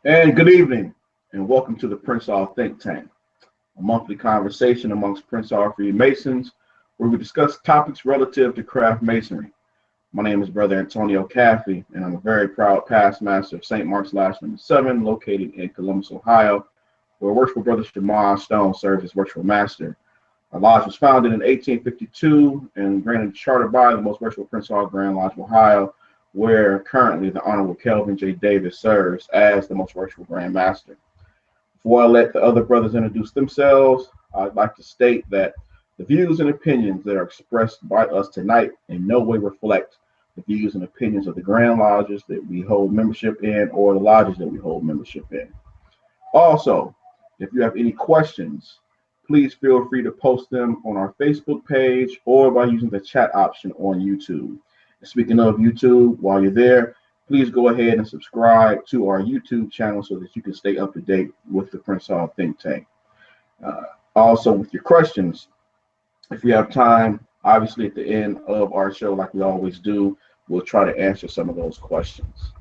And good evening, and welcome to the Prince Hall Think Tank, a monthly conversation amongst Prince Hall Freemasons where we discuss topics relative to craft masonry. My name is Brother Antonio Caffey, and I'm a very proud past master of St. Mark's Lodge No. 7, located in Columbus, Ohio, where Worshipful Brother Shamar Stone serves as Worshipful Master. Our lodge was founded in 1852 and granted a charter by the Most Worshipful Prince Hall Grand Lodge of Ohio, where currently the Honorable Kelvin J. Davis serves as the Most Worshipful Grand Master. Before I let the other brothers introduce themselves, I'd like to state that the views and opinions that are expressed by us tonight in no way reflect the views and opinions of the Grand Lodges that we hold membership in or the lodges that we hold membership in. Also, if you have any questions, please feel free to post them on our Facebook page or by using the chat option on YouTube. Speaking of YouTube, while you're there, please go ahead and subscribe to our YouTube channel so that you can stay up to date with the Prince Hall Think Tank. Also, with your questions, if we have time, obviously at the end of our show, like we always do, we'll try to answer some of those questions.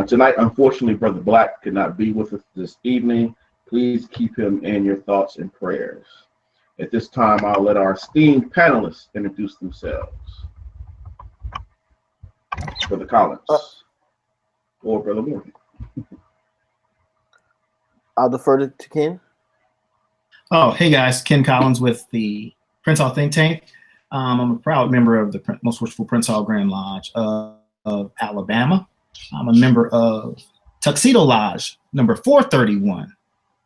Tonight, unfortunately, Brother Black could not be with us this evening. Please keep him in your thoughts and prayers. At this time, I'll let our esteemed panelists introduce themselves. Brother Collins or Brother Morgan. I'll defer to Ken. Oh, hey guys, Ken Collins with the Prince Hall Think Tank. I'm a proud member of the Most Worshipful Prince Hall Grand Lodge of Alabama. I'm a member of Tuxedo Lodge number 431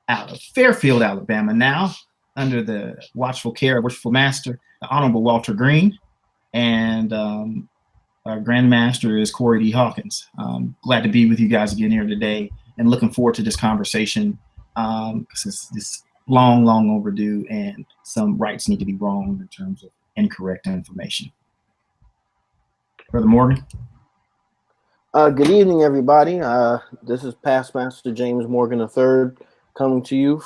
out of Fairfield, Alabama, now under the watchful care of Worshipful Master, the Honorable Walter Green, and our Grand Master is Corey D. Hawkins. Glad to be with you guys again here today and looking forward to this conversation because it's long overdue and some rights need to be wrong in terms of incorrect information. Brother Morgan. Good evening, everybody. This is Past Master James Morgan III coming to you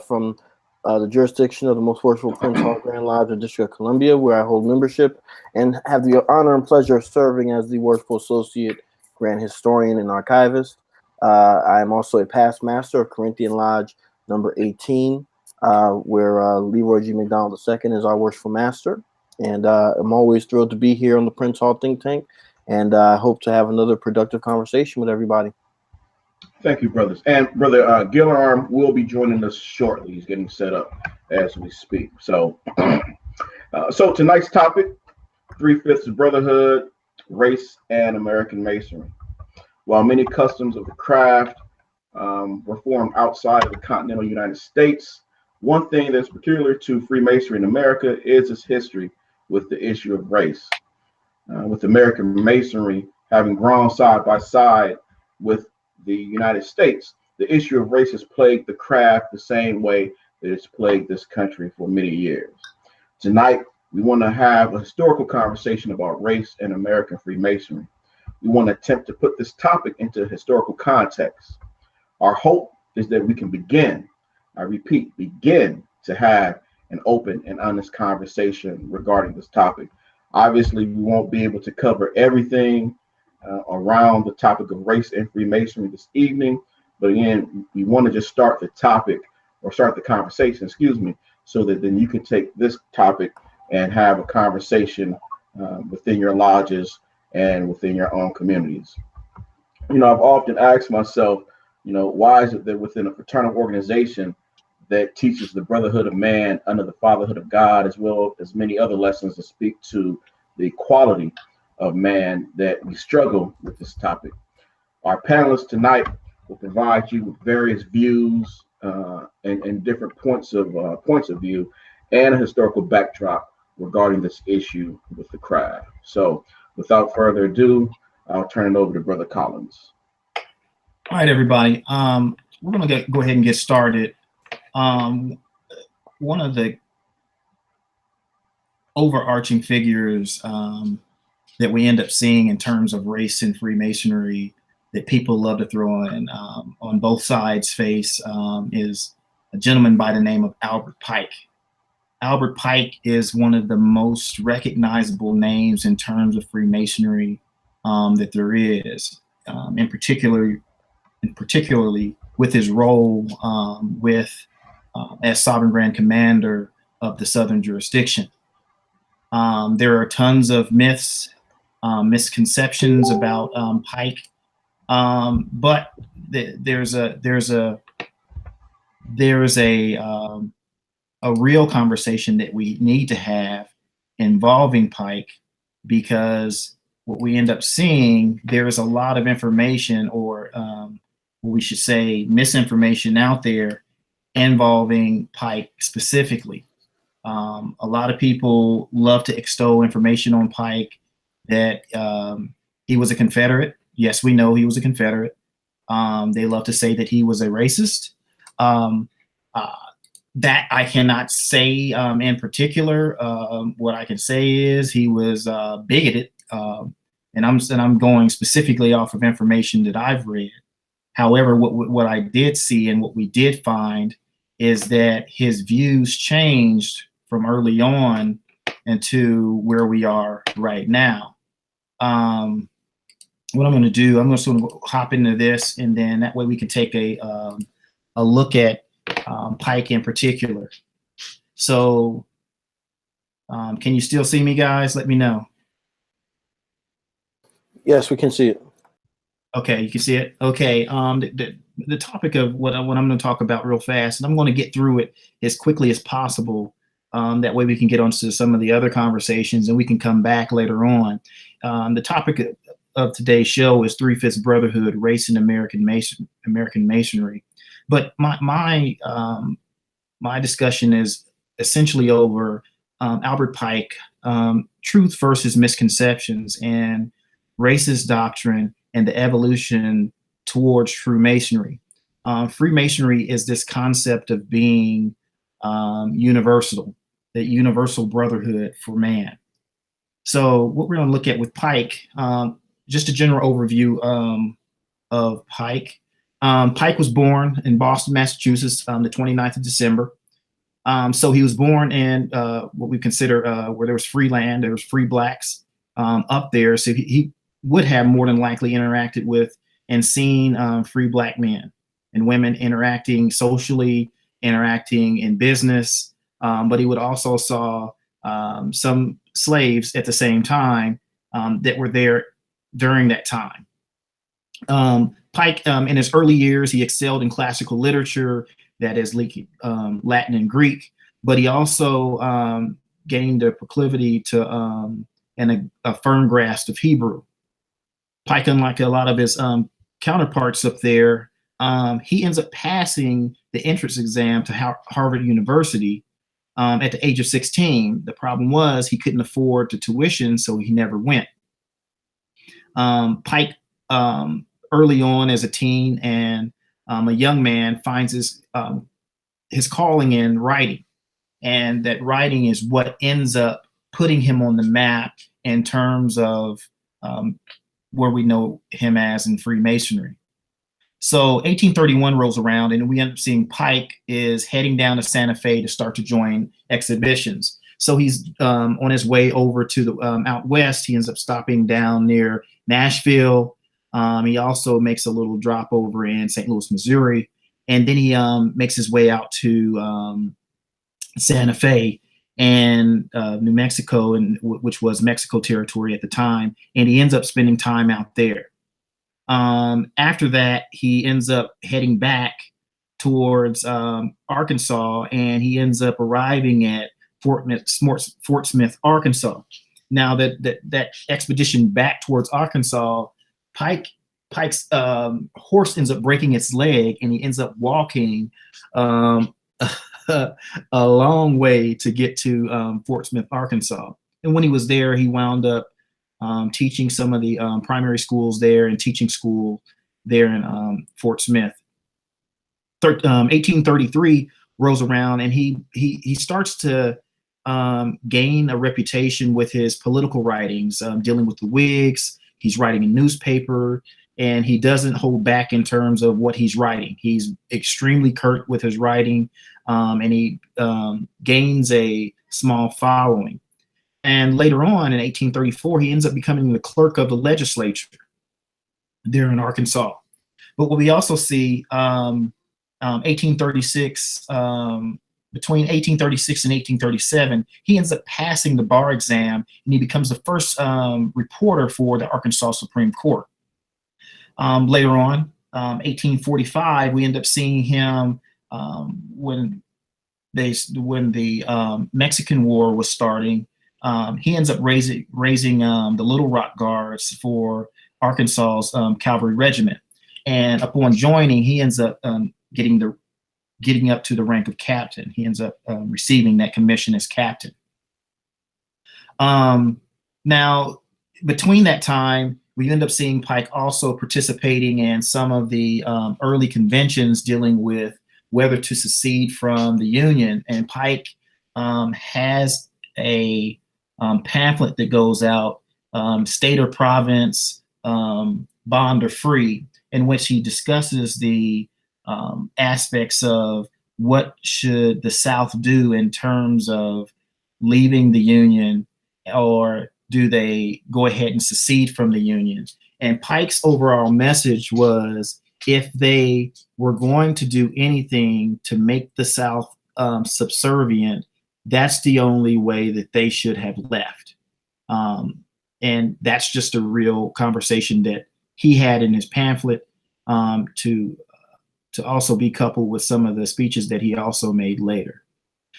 from the jurisdiction of the Most Worshipful Prince Hall Grand Lodge of District of Columbia, where I hold membership and have the honor and pleasure of serving as the Worshipful Associate Grand Historian and Archivist. I am also a past master of Corinthian Lodge number 18, where Leroy G. McDonald II is our Worshipful Master. And I'm always thrilled to be here on the Prince Hall Think Tank, and I hope to have another productive conversation with everybody. Thank you, brothers. And Brother Gillarm will be joining us shortly. He's getting set up as we speak. So, so tonight's topic, 3/5 Brotherhood, Race, and American Masonry. While many customs of the craft were formed outside of the continental United States, one thing that's peculiar to Freemasonry in America is its history with the issue of race. With American Masonry having grown side by side with the United States, the issue of race has plagued the craft the same way that it's plagued this country for many years. Tonight, we want to have a historical conversation about race and American Freemasonry. We want to attempt to put this topic into historical context. Our hope is that we can begin, I repeat, begin to have an open and honest conversation regarding this topic. Obviously, we won't be able to cover everything around the topic of race and Freemasonry this evening, but again, we want to just start the topic or start the conversation, so that then you can take this topic and have a conversation within your lodges and within your own communities. I've often asked myself, why is it that within a fraternal organization that teaches the brotherhood of man under the fatherhood of God, as well as many other lessons that speak to the equality of man, that we struggle with this topic? Our panelists tonight will provide you with various views and different points of view and a historical backdrop regarding this issue with the craft. So without further ado, I'll turn it over to Brother Collins. All right, everybody. We're going to go ahead and get started. One of the overarching figures that we end up seeing in terms of race and Freemasonry that people love to throw in on both sides' face is a gentleman by the name of Albert Pike. Albert Pike is one of the most recognizable names in terms of Freemasonry that there is, and particularly with his role as Sovereign Grand Commander of the Southern jurisdiction. There are tons of myths, misconceptions about Pike, but there's a real conversation that we need to have involving Pike, because what we end up seeing, there is a lot of information, or we should say misinformation out there involving Pike specifically. A lot of people love to extol information on Pike that he was a Confederate. Yes, we know he was a Confederate. They love to say that he was a racist. That I cannot say in particular. What I can say is he was bigoted, and I'm going specifically off of information that I've read. However, what I did see and what we did find is that his views changed from early on into where we are right now. What I'm going to do, I'm just going to hop into this, and then that way we can take a look at Pike in particular. So, can you still see me, guys? Let me know. Yes, we can see it. Okay, you can see it. Okay. The topic of what I'm going to talk about real fast, and I'm going to get through it as quickly as possible. That way we can get on to some of the other conversations, and we can come back later on. The topic of today's show is 3/5 Brotherhood, Race in American Masonry. But my discussion is essentially over Albert Pike, truth versus misconceptions, and racist doctrine, and the evolution towards Freemasonry. Freemasonry is this concept of being universal, that universal brotherhood for man. So what we're going to look at with Pike, just a general overview of Pike. Pike was born in Boston, Massachusetts, the 29th of December. So he was born in what we consider where there was free land, there was free blacks up there. So he would have more than likely interacted with and seen free black men and women interacting socially, interacting in business. But he would also saw some slaves at the same time that were there during that time. Pike, in his early years, he excelled in classical literature, that is Latin and Greek, but he also gained a proclivity to and a firm grasp of Hebrew. Pike, unlike a lot of his counterparts up there, he ends up passing the entrance exam to Harvard University at the age of 16. The problem was he couldn't afford the tuition, so he never went. Pike, early on as a teen and a young man, finds his calling in writing, and that writing is what ends up putting him on the map in terms of where we know him as in Freemasonry. So 1831 rolls around, and we end up seeing Pike is heading down to Santa Fe to start to join exhibitions. So he's on his way over to the out west. He ends up stopping down near Nashville. He also makes a little drop over in St. Louis, Missouri, and then he makes his way out to Santa Fe and New Mexico, and which was Mexico territory at the time, and he ends up spending time out there. After that, he ends up heading back towards Arkansas, and he ends up arriving at Fort Smith, Arkansas. Now that expedition back towards Arkansas, Pike's horse ends up breaking its leg, and he ends up walking a long way to get to Fort Smith, Arkansas. And when he was there, he wound up teaching some of the primary schools there and teaching school there in Fort Smith. 1833 rolls around, and he starts to gain a reputation with his political writings, dealing with the Whigs. He's writing a newspaper, and he doesn't hold back in terms of what he's writing. He's extremely curt with his writing, and he gains a small following. And later on in 1834, he ends up becoming the clerk of the legislature there in Arkansas. But what we also see, 1836, between 1836 and 1837, he ends up passing the bar exam, and he becomes the first reporter for the Arkansas Supreme Court. Later on, 1845, we end up seeing him when the Mexican War was starting. He ends up raising the Little Rock Guards for Arkansas's cavalry regiment, and upon joining, he ends up getting up to the rank of captain. He ends up receiving that commission as captain. Now, between that time, we end up seeing Pike also participating in some of the early conventions dealing with whether to secede from the Union. And Pike has a pamphlet that goes out, State or Province, Bond or Free, in which he discusses the aspects of what should the South do in terms of leaving the Union, or do they go ahead and secede from the Union? And Pike's overall message was, if they were going to do anything to make the South subservient, that's the only way that they should have left. And that's just a real conversation that he had in his pamphlet, to also be coupled with some of the speeches that he also made later.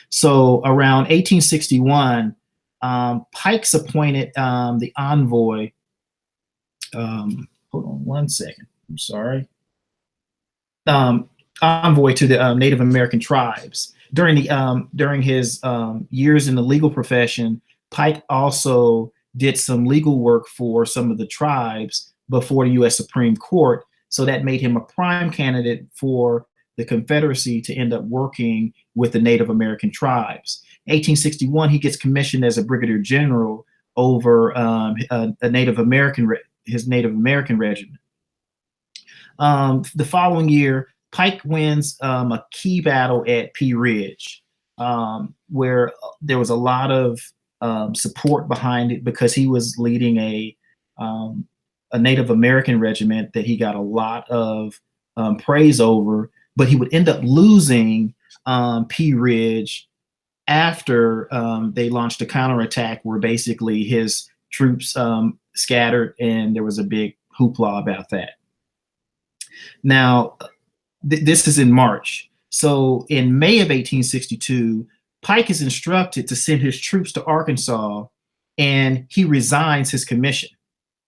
So around 1861, Pike's appointed the envoy. Hold on one second. I'm sorry. Envoy to the Native American tribes. During his years in the legal profession, Pike also did some legal work for some of the tribes before the U.S. Supreme Court. So that made him a prime candidate for the Confederacy to end up working with the Native American tribes. In 1861, he gets commissioned as a brigadier general over his Native American regiment. The following year, Pike wins a key battle at Pea Ridge, where there was a lot of support behind it, because he was leading a Native American regiment that he got a lot of praise over, but he would end up losing Pea Ridge after they launched a counterattack where basically his troops scattered, and there was a big hoopla about that. Now, this is in March. So in May of 1862, Pike is instructed to send his troops to Arkansas, and he resigns his commission.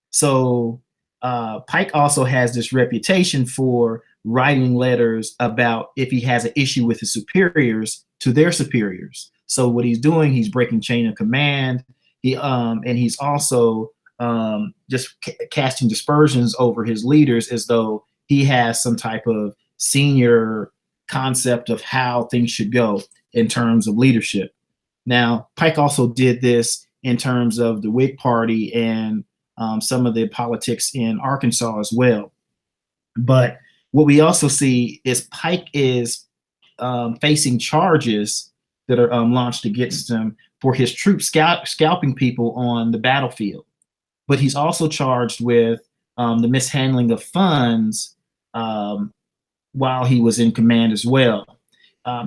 So Pike also has this reputation for writing letters about if he has an issue with his superiors to their superiors. So what he's doing, he's breaking chain of command. And he's also just casting dispersions over his leaders, as though he has some type of senior concept of how things should go in terms of leadership. Now, Pike also did this in terms of the Whig Party and some of the politics in Arkansas as well. But what we also see is Pike is facing charges that are launched against him for his troops scalping people on the battlefield. But he's also charged with the mishandling of funds while he was in command as well.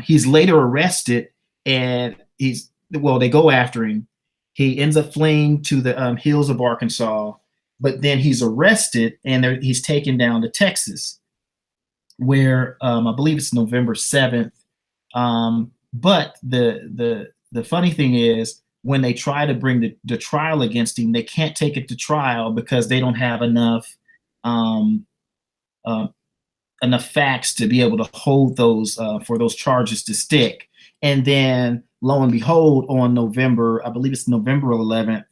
He's later arrested, and they go after him. He ends up fleeing to the hills of Arkansas, but then he's arrested, and he's taken down to Texas, where I believe it's November 7th. But the funny thing is, when they try to bring the trial against him, they can't take it to trial because they don't have enough facts to be able to hold those for those charges to stick. And then lo and behold, on November 11th,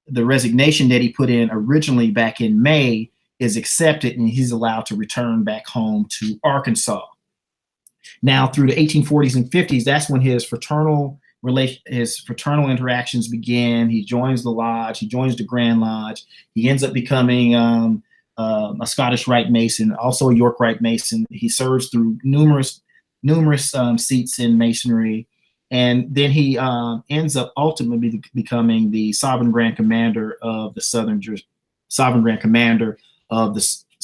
the resignation that he put in originally back in May is accepted, and he's allowed to return back home to Arkansas. Now, through the 1840s and 50s, that's when his fraternal interactions began. He joins the lodge, he joins the Grand Lodge. He ends up becoming a Scottish Rite Mason, also a York Rite Mason. He serves through numerous seats in Masonry, and then he ends up ultimately becoming the Sovereign Grand Commander of the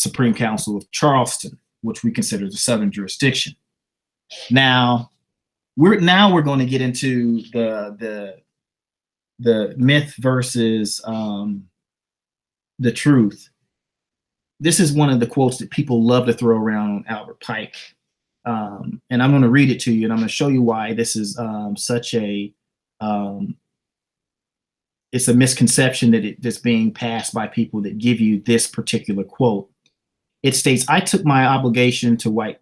Supreme Council of Charleston, which we consider the Southern jurisdiction. Now we're going to get into the myth versus the truth. This is one of the quotes that people love to throw around on Albert Pike. And I'm going to read it to you, and I'm going to show you why this is such a it's a misconception that's being passed by people that give you this particular quote. It states, "I took my obligations to white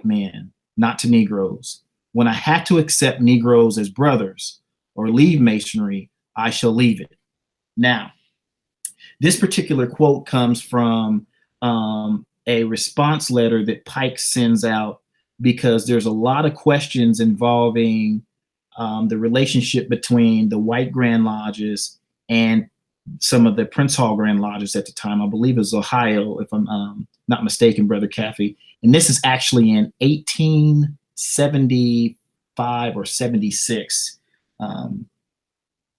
men, not to Negroes. When I had to accept Negroes as brothers or leave Masonry, I shall leave it." Now, this particular quote comes from a response letter that Pike sends out because there's a lot of questions involving the relationship between the white Grand Lodges and some of the Prince Hall Grand Lodges at the time. I believe it was Ohio, if I'm not mistaken, Brother Caffey. And this is actually in 1875 or 76.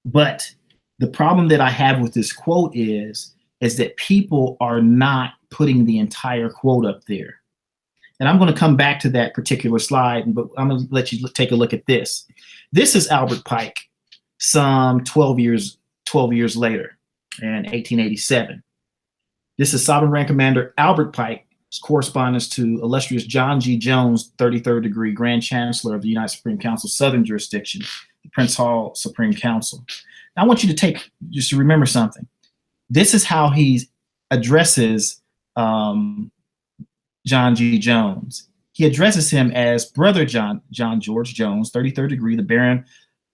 But the problem that I have with this quote is that people are not putting the entire quote up there. And I'm going to come back to that particular slide, but I'm going to let you take a look at this. This is Albert Pike, some 12 years later, in 1887. This is Sovereign Grand Commander Albert Pike's correspondence to illustrious John G. Jones, 33rd degree Grand Chancellor of the United Supreme Council, Southern Jurisdiction, the Prince Hall Supreme Council. Now, I want you to just to remember something. This is how he addresses John G. Jones. He addresses him as Brother John George Jones, 33rd degree, the Baron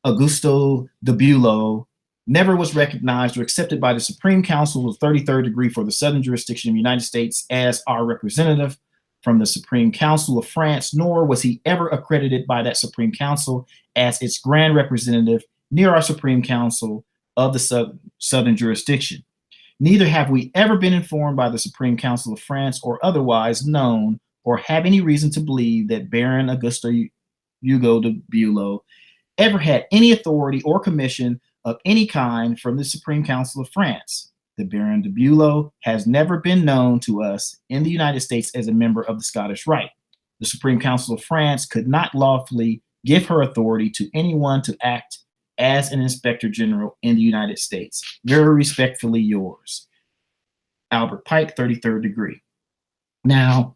Augusto de Bulow, never was recognized or accepted by the Supreme Council of 33rd degree for the Southern jurisdiction of the United States as our representative from the Supreme Council of France, nor was he ever accredited by that Supreme Council as its grand representative near our Supreme Council of the Southern jurisdiction. Neither have we ever been informed by the Supreme Council of France or otherwise known or have any reason to believe that Baron Augusto Hugo de Bulow ever had any authority or commission of any kind from the Supreme Council of France. The Baron de Bulow has never been known to us in the United States as a member of the Scottish Rite. The Supreme Council of France could not lawfully give her authority to anyone to act as an Inspector General in the United States. Very respectfully yours, Albert Pike, 33rd degree. Now,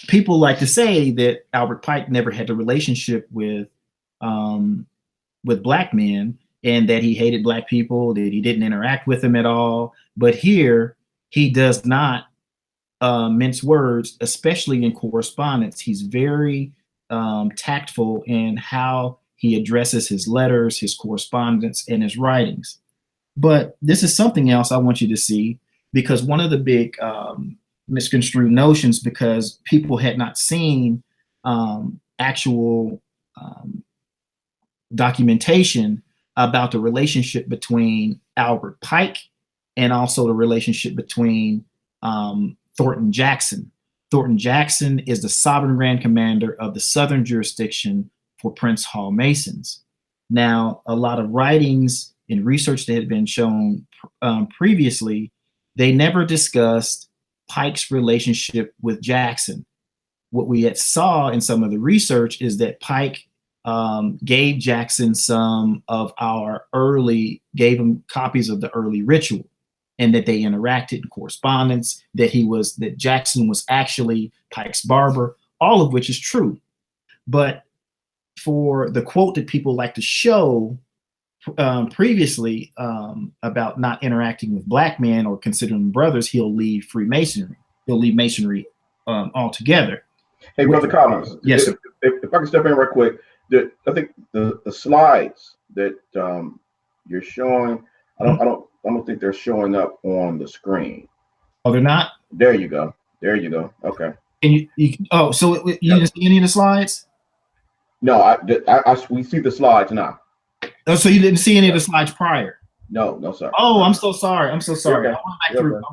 people like to say that Albert Pike never had a relationship with black men and that he hated black people, that he didn't interact with them at all. But here, he does not mince words, especially in correspondence. He's very tactful in how he addresses his letters, his correspondence, and his writings. But this is something else I want you to see, because one of the big misconstrued notions, because people had not seen actual documentation about the relationship between Albert Pike and also the relationship between Thornton Jackson. Thornton Jackson is the Sovereign Grand Commander of the Southern jurisdiction for Prince Hall Masons. Now, a lot of writings and research that had been shown previously, they never discussed Pike's relationship with Jackson. What we had saw in some of the research is that Pike gave Jackson gave him copies of the early ritual, and that they interacted in correspondence, that Jackson was actually Pike's barber, all of which is true. But for the quote that people like to show previously about not interacting with black men or considering brothers, he'll leave Freemasonry. He'll leave Masonry altogether. Hey, Brother Collins. Yes. If I can step in right quick, I think the slides that you're showing, I don't think they're showing up on the screen. Oh, they're not? There you go. Okay. And so you didn't see any of the slides? No, we see the slides now. Oh, so you didn't see any of the slides prior? No, sir. Oh, I'm so sorry. I Okay.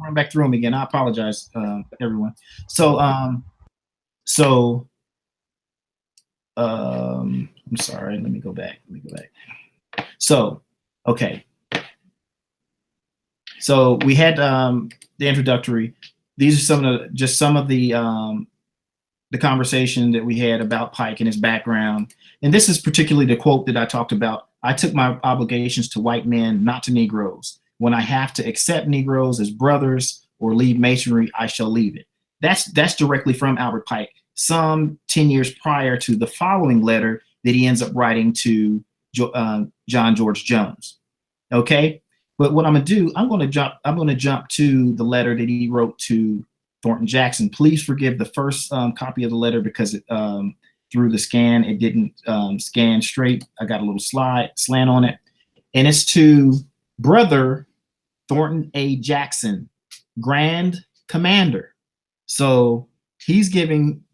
went back through them again. I apologize, everyone. So, I'm sorry. Let me go back. So, okay. So we had the introductory. these are some of the conversation that we had about Pike and his background. And this is particularly the quote that I talked about. I took my obligations to white men, not to Negroes. When I have to accept Negroes as brothers or leave Masonry, I shall leave it. That's directly from Albert Pike, some 10 years prior to the following letter that he ends up writing to John George Jones. Okay, but what I'm gonna do, I'm gonna jump to the letter that he wrote to Thornton Jackson. Please forgive the first copy of the letter because it, through the scan, it didn't scan straight. I got a little slant on it, and it's to Brother Thornton A. Jackson, Grand Commander. So he's giving,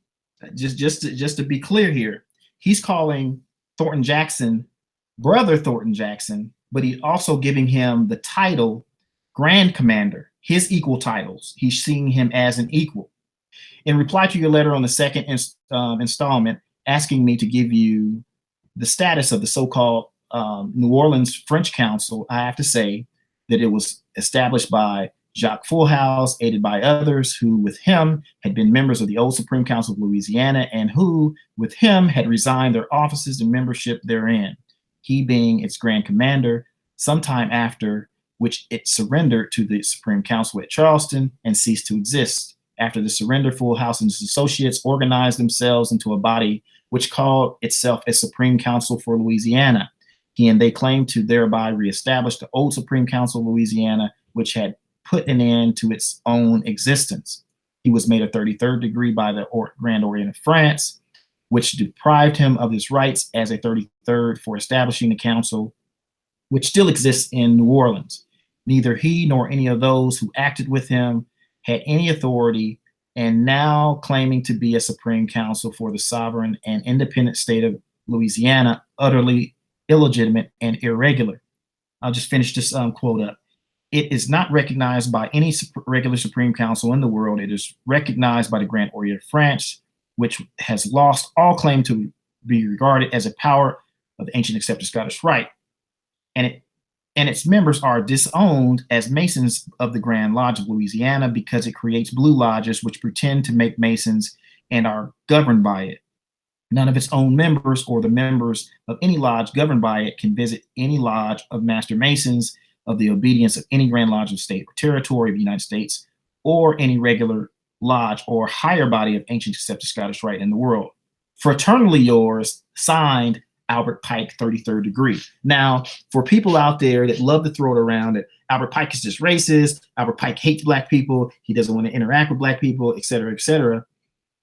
just to be clear here, he's calling Thornton Jackson Brother Thornton Jackson, but he's also giving him the title Grand Commander, his equal titles. He's seeing him as an equal. In reply to your letter on the second installment, asking me to give you the status of the so-called New Orleans French Council, I have to say that it was established by Jacques Fullhouse, aided by others who with him had been members of the old Supreme Council of Louisiana and who with him had resigned their offices and membership therein, he being its Grand Commander, sometime after which it surrendered to the Supreme Council at Charleston and ceased to exist. After the surrender, Fullhouse and his associates organized themselves into a body which called itself a Supreme Council for Louisiana. He and they claimed to thereby reestablish the old Supreme Council of Louisiana, which had put an end to its own existence. He was made a 33rd degree by the Grand Orient of France, which deprived him of his rights as a 33rd for establishing the council, which still exists in New Orleans. Neither he nor any of those who acted with him had any authority, and now claiming to be a Supreme Council for the sovereign and independent state of Louisiana, utterly illegitimate and irregular. I'll just finish this quote up. It is not recognized by any regular Supreme Council in the world. It is recognized by the Grand Orient of France, which has lost all claim to be regarded as a power of the ancient accepted Scottish Rite. And its members are disowned as Masons of the Grand Lodge of Louisiana because it creates blue lodges which pretend to make Masons and are governed by it. None of its own members or the members of any lodge governed by it can visit any lodge of Master Masons of the obedience of any Grand Lodge of state or territory of the United States or any regular lodge or higher body of ancient accepted Scottish Rite in the world. Fraternally yours, signed Albert Pike, 33rd degree. Now, for people out there that love to throw it around that Albert Pike is just racist, Albert Pike hates black people, he doesn't want to interact with black people, et cetera,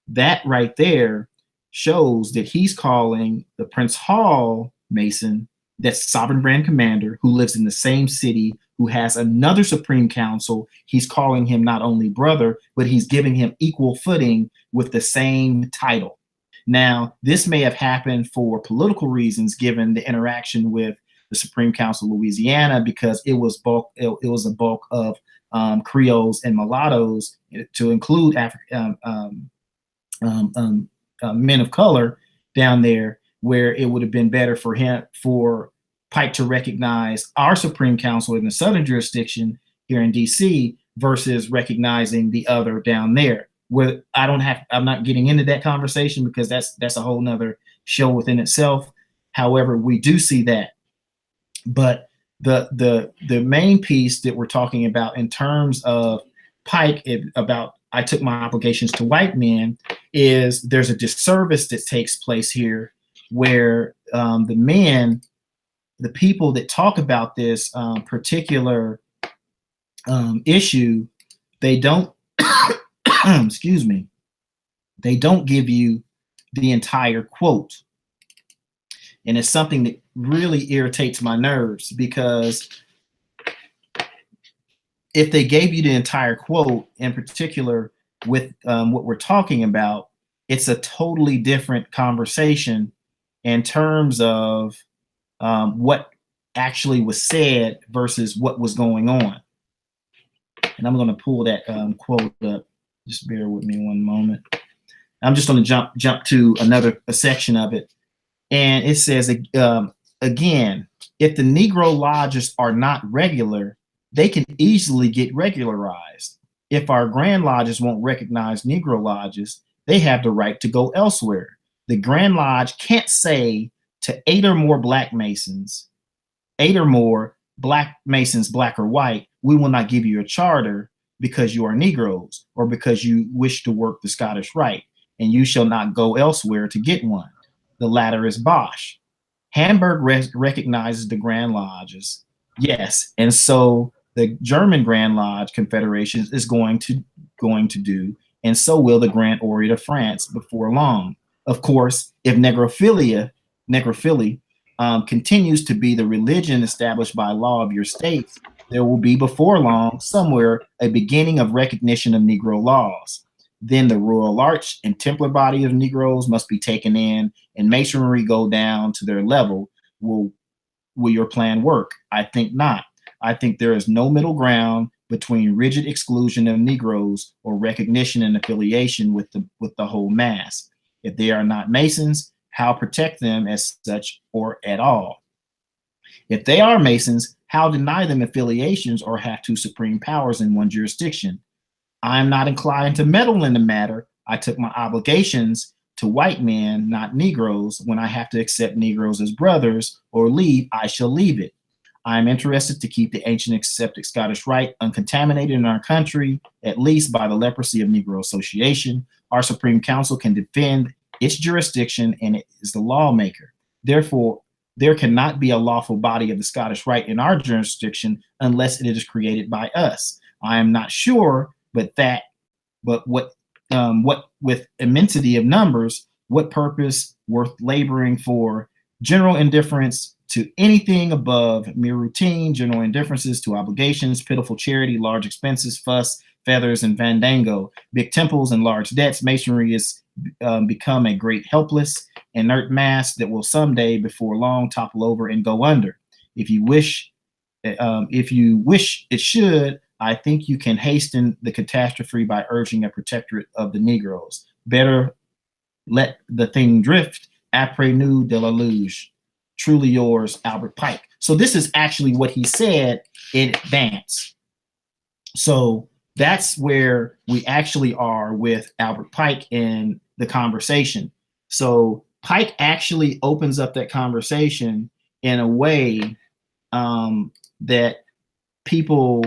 that right there shows that he's calling the Prince Hall Mason, that's Sovereign Grand Commander, who lives in the same city, who has another Supreme Council. He's calling him not only brother, but he's giving him equal footing with the same title. Now, this may have happened for political reasons, given the interaction with the Supreme Council of Louisiana, because it was a bulk of Creoles and mulattoes, to include men of color down there, where it would have been better for Pike to recognize our Supreme Council in the Southern jurisdiction here in DC versus recognizing the other down there. Where I'm not getting into that conversation because that's a whole nother show within itself. However, we do see that. But the main piece that we're talking about in terms of Pike, about I took my obligations to white men, is there's a disservice that takes place here where the people that talk about this particular issue, they don't excuse me, they don't give you the entire quote. And it's something that really irritates my nerves, because if they gave you the entire quote, in particular with what we're talking about, it's a totally different conversation in terms of what actually was said versus what was going on. And I'm going to pull that quote up. Just bear with me one moment. I'm just going to jump to a section of it. And it says, again, if the Negro lodges are not regular, they can easily get regularized. If our Grand Lodges won't recognize Negro lodges, they have the right to go elsewhere. The Grand Lodge can't say to 8 or more Black Masons, 8 or more Black Masons, Black or white, we will not give you a charter because you are Negroes or because you wish to work the Scottish Rite, and you shall not go elsewhere to get one. The latter is bosh. Hamburg recognizes the Grand Lodges, yes, and so the German Grand Lodge Confederation is going to do, and so will the Grand Orient of France before long. Of course, if necrophilia continues to be the religion established by law of your states, there will be before long somewhere a beginning of recognition of Negro laws. Then the Royal Arch and Templar body of Negroes must be taken in, and Masonry go down to their level. Will your plan work? I think not. I think there is no middle ground between rigid exclusion of Negroes or recognition and affiliation with the whole mass. If they are not Masons, how protect them as such or at all? If they are Masons, how deny them affiliations or have two supreme powers in one jurisdiction? I am not inclined to meddle in the matter. I took my obligations to white men, not Negroes. When I have to accept Negroes as brothers or leave, I shall leave it. I am interested to keep the ancient accepted Scottish Rite uncontaminated in our country, at least by the leprosy of Negro association. Our Supreme Council can defend its jurisdiction, and it is the lawmaker. Therefore, there cannot be a lawful body of the Scottish Rite in our jurisdiction unless it is created by us. I am not sure, but what with immensity of numbers, what purpose worth laboring for? General indifference to anything above mere routine, general indifferences to obligations, pitiful charity, large expenses, fuss, feathers, and fandango, big temples and large debts. Masonry is become a great helpless, inert mass that will someday, before long, topple over and go under. If you wish it should, I think you can hasten the catastrophe by urging a protectorate of the Negroes. Better let the thing drift. Après nous de la luge. Truly yours, Albert Pike. So this is actually what he said in advance. So that's where we actually are with Albert Pike in the conversation. So Pike actually opens up that conversation in a way that people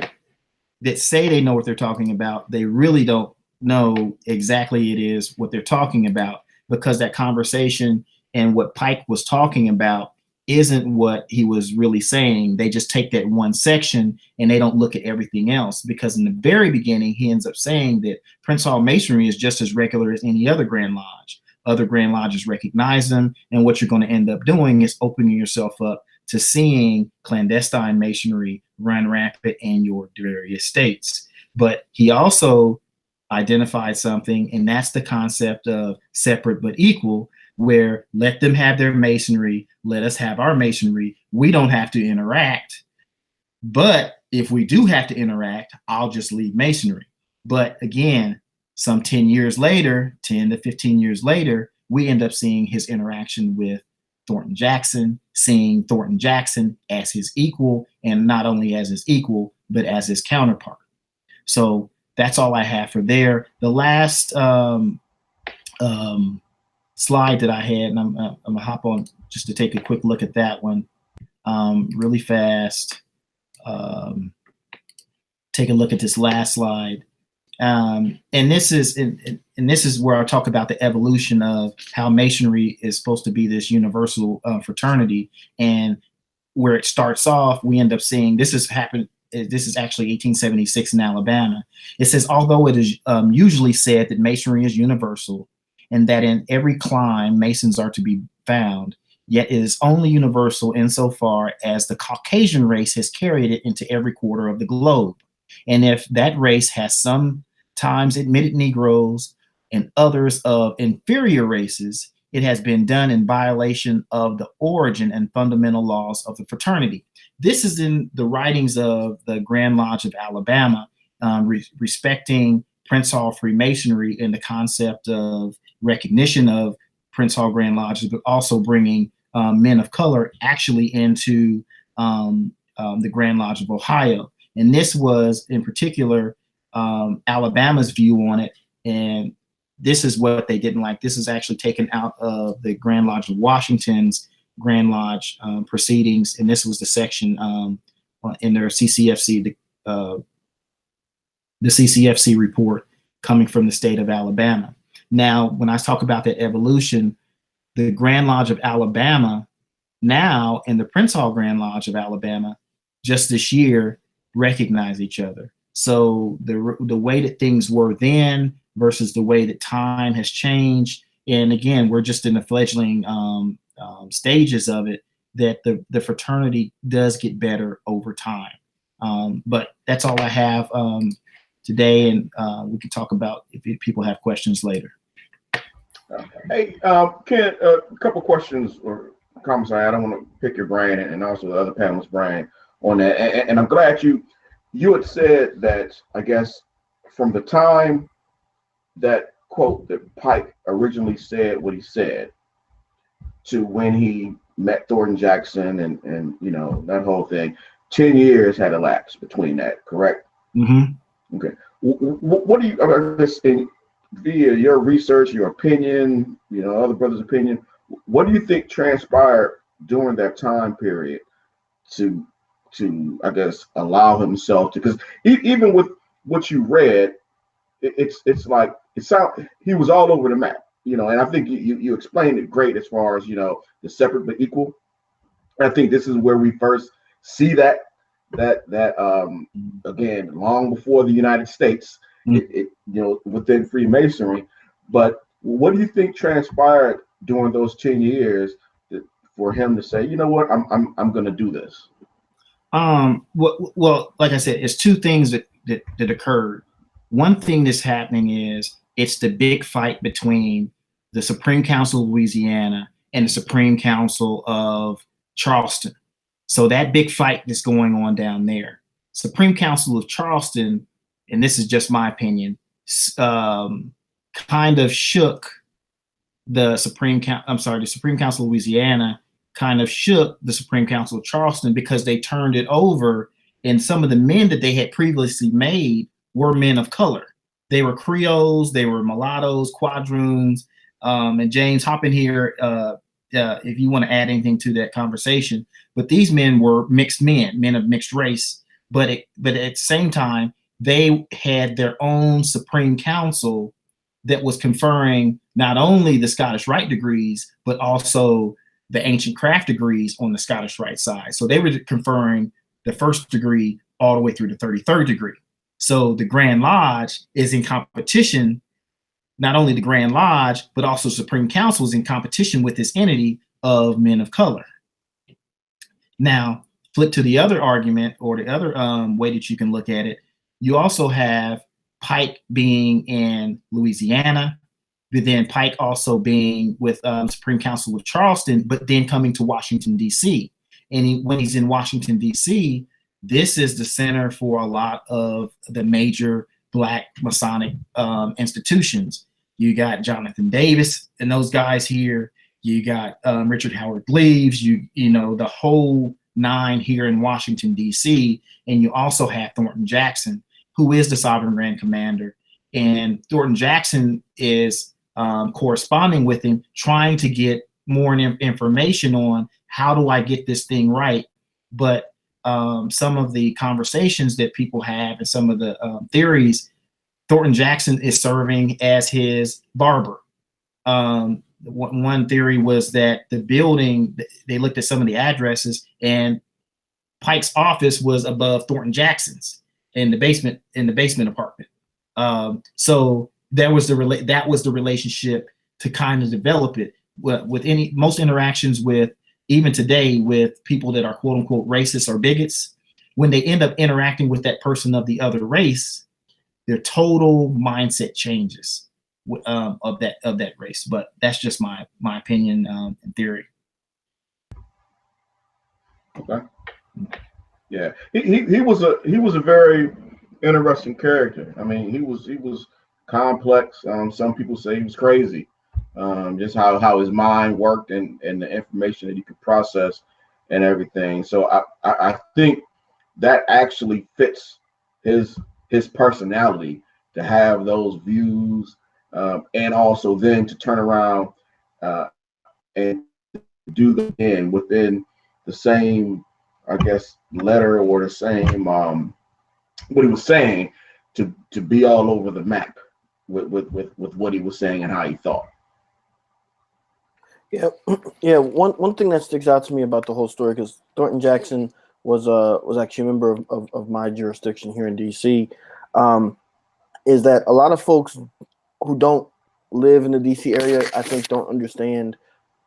that say they know what they're talking about, they really don't know exactly it is what they're talking about, because that conversation and what Pike was talking about isn't what he was really saying. They just take that one section and they don't look at everything else, because in the very beginning, he ends up saying that Prince Hall Masonry is just as regular as any other Grand Lodge. Other Grand Lodges recognize them, and what you're going to end up doing is opening yourself up to seeing clandestine Masonry run rampant in your various states. But he also identified something, and that's the concept of separate but equal, where let them have their Masonry, let us have our Masonry. We don't have to interact. But if we do have to interact, I'll just leave Masonry. But again, some 10 years later, 10 to 15 years later, we end up seeing his interaction with Thornton Jackson, seeing Thornton Jackson as his equal, and not only as his equal, but as his counterpart. So that's all I have for there. The last slide that I had, and I'm gonna hop on just to take a quick look at that one really fast. Take a look at this last slide. And this is where I talk about the evolution of how Masonry is supposed to be this universal fraternity, and where it starts off, we end up seeing this has happened. This is actually 1876 in Alabama. It says, although it is usually said that Masonry is universal and that in every clime Masons are to be found, yet it is only universal insofar as the Caucasian race has carried it into every quarter of the globe. And if that race has sometimes admitted Negroes and others of inferior races, it has been done in violation of the origin and fundamental laws of the fraternity. This is in the writings of the Grand Lodge of Alabama, respecting Prince Hall Freemasonry and the concept of recognition of Prince Hall Grand Lodges, but also bringing men of color actually into the Grand Lodge of Ohio. And this was in particular Alabama's view on it, and this is what they didn't like. This is actually taken out of the Grand Lodge of Washington's Grand Lodge proceedings, and this was the section in their CCFC, the CCFC report coming from the state of Alabama. Now, when I talk about that evolution, the Grand Lodge of Alabama now and the Prince Hall Grand Lodge of Alabama just this year recognize each other. So the way that things were then versus the way that time has changed, and again, we're just in the fledgling stages of it, that the fraternity does get better over time. But that's all I have today, and we can talk about if people have questions later. Hey, Ken, a couple questions or comments. I don't want to pick your brain and also the other panelists' brain on that. And I'm glad you had said that, I guess, from the time that quote that Pike originally said what he said to when he met Thornton Jackson and you know, that whole thing, 10 years had elapsed between that, correct? Mm-hmm. Okay. What do you, I guess, via your research, your opinion, you know, other brothers' opinion, what do you think transpired during that time period to I guess allow himself to, because even with what you read, it's like he was all over the map, you know, and I think you explained it great as far as, you know, the separate but equal. I think this is where we first see that again, long before the United States, you know, within Freemasonry. But what do you think transpired during those 10 years for him to say, you know what, I'm going to do this? Well, like I said, it's two things that occurred. One thing that's happening is it's the big fight between the Supreme Council of Louisiana and the Supreme Council of Charleston. So that big fight that's going on down there, Supreme Council of Charleston, and this is just my opinion, kind of shook the Supreme Council of Louisiana kind of shook the Supreme Council of Charleston because they turned it over, and some of the men that they had previously made were men of color. They were Creoles, they were mulattoes, quadroons, and James, hop in here if you want to add anything to that conversation. But these men were mixed men of mixed race, but at the same time, they had their own Supreme Council that was conferring not only the Scottish Rite degrees, but also the ancient craft degrees on the Scottish Rite side. So they were conferring the first degree all the way through the 33rd degree. So the Grand Lodge is in competition, not only the Grand Lodge, but also Supreme Council is in competition with this entity of men of color. Now, flip to the other argument, or the other way that you can look at it, you also have Pike being in Louisiana, but then Pike also being with Supreme Council of Charleston, but then coming to Washington, D.C. And when he's in Washington, D.C., this is the center for a lot of the major Black Masonic institutions. You got Jonathan Davis and those guys here. You got Richard Howard Gleaves, you know, the whole nine here in Washington, D.C. And you also have Thornton Jackson, who is the Sovereign Grand Commander. And Thornton Jackson is corresponding with him, trying to get more information on how do I get this thing right. But some of the conversations that people have and some of the theories, Thornton Jackson is serving as his barber. One theory was that the building, they looked at some of the addresses, and Pike's office was above Thornton Jackson's in the basement apartment. So that was the relationship to kind of develop it. With most interactions with, even today, with people that are quote unquote racist or bigots, when they end up interacting with that person of the other race, their total mindset changes of that race. But that's just my opinion and theory. Okay. Yeah, he was a very interesting character. I mean, he was complex. Some people say he was crazy. Just how his mind worked and the information that he could process and everything. So I think that actually fits his his personality to have those views, and also then to turn around and do them in within the same, I guess, letter or the same what he was saying, to be all over the map with what he was saying and how he thought. Yeah, yeah. One thing that sticks out to me about the whole story, because Thornton Jackson was actually a member of my jurisdiction here in DC, is that a lot of folks who don't live in the DC area, I think, don't understand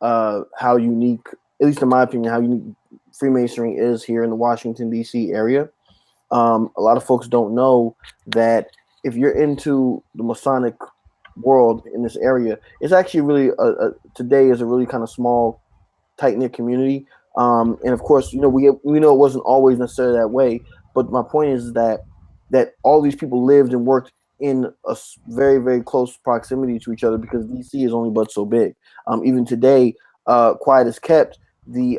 how unique, at least in my opinion, how unique Freemasonry is here in the Washington DC area. A lot of folks don't know that if you're into the Masonic world in this area, it's actually really today is a really kind of small, tight knit community. And of course, we know it wasn't always necessarily that way. But my point is that all these people lived and worked in a very, very close proximity to each other, because DC is only but so big. Even today, quiet as kept, the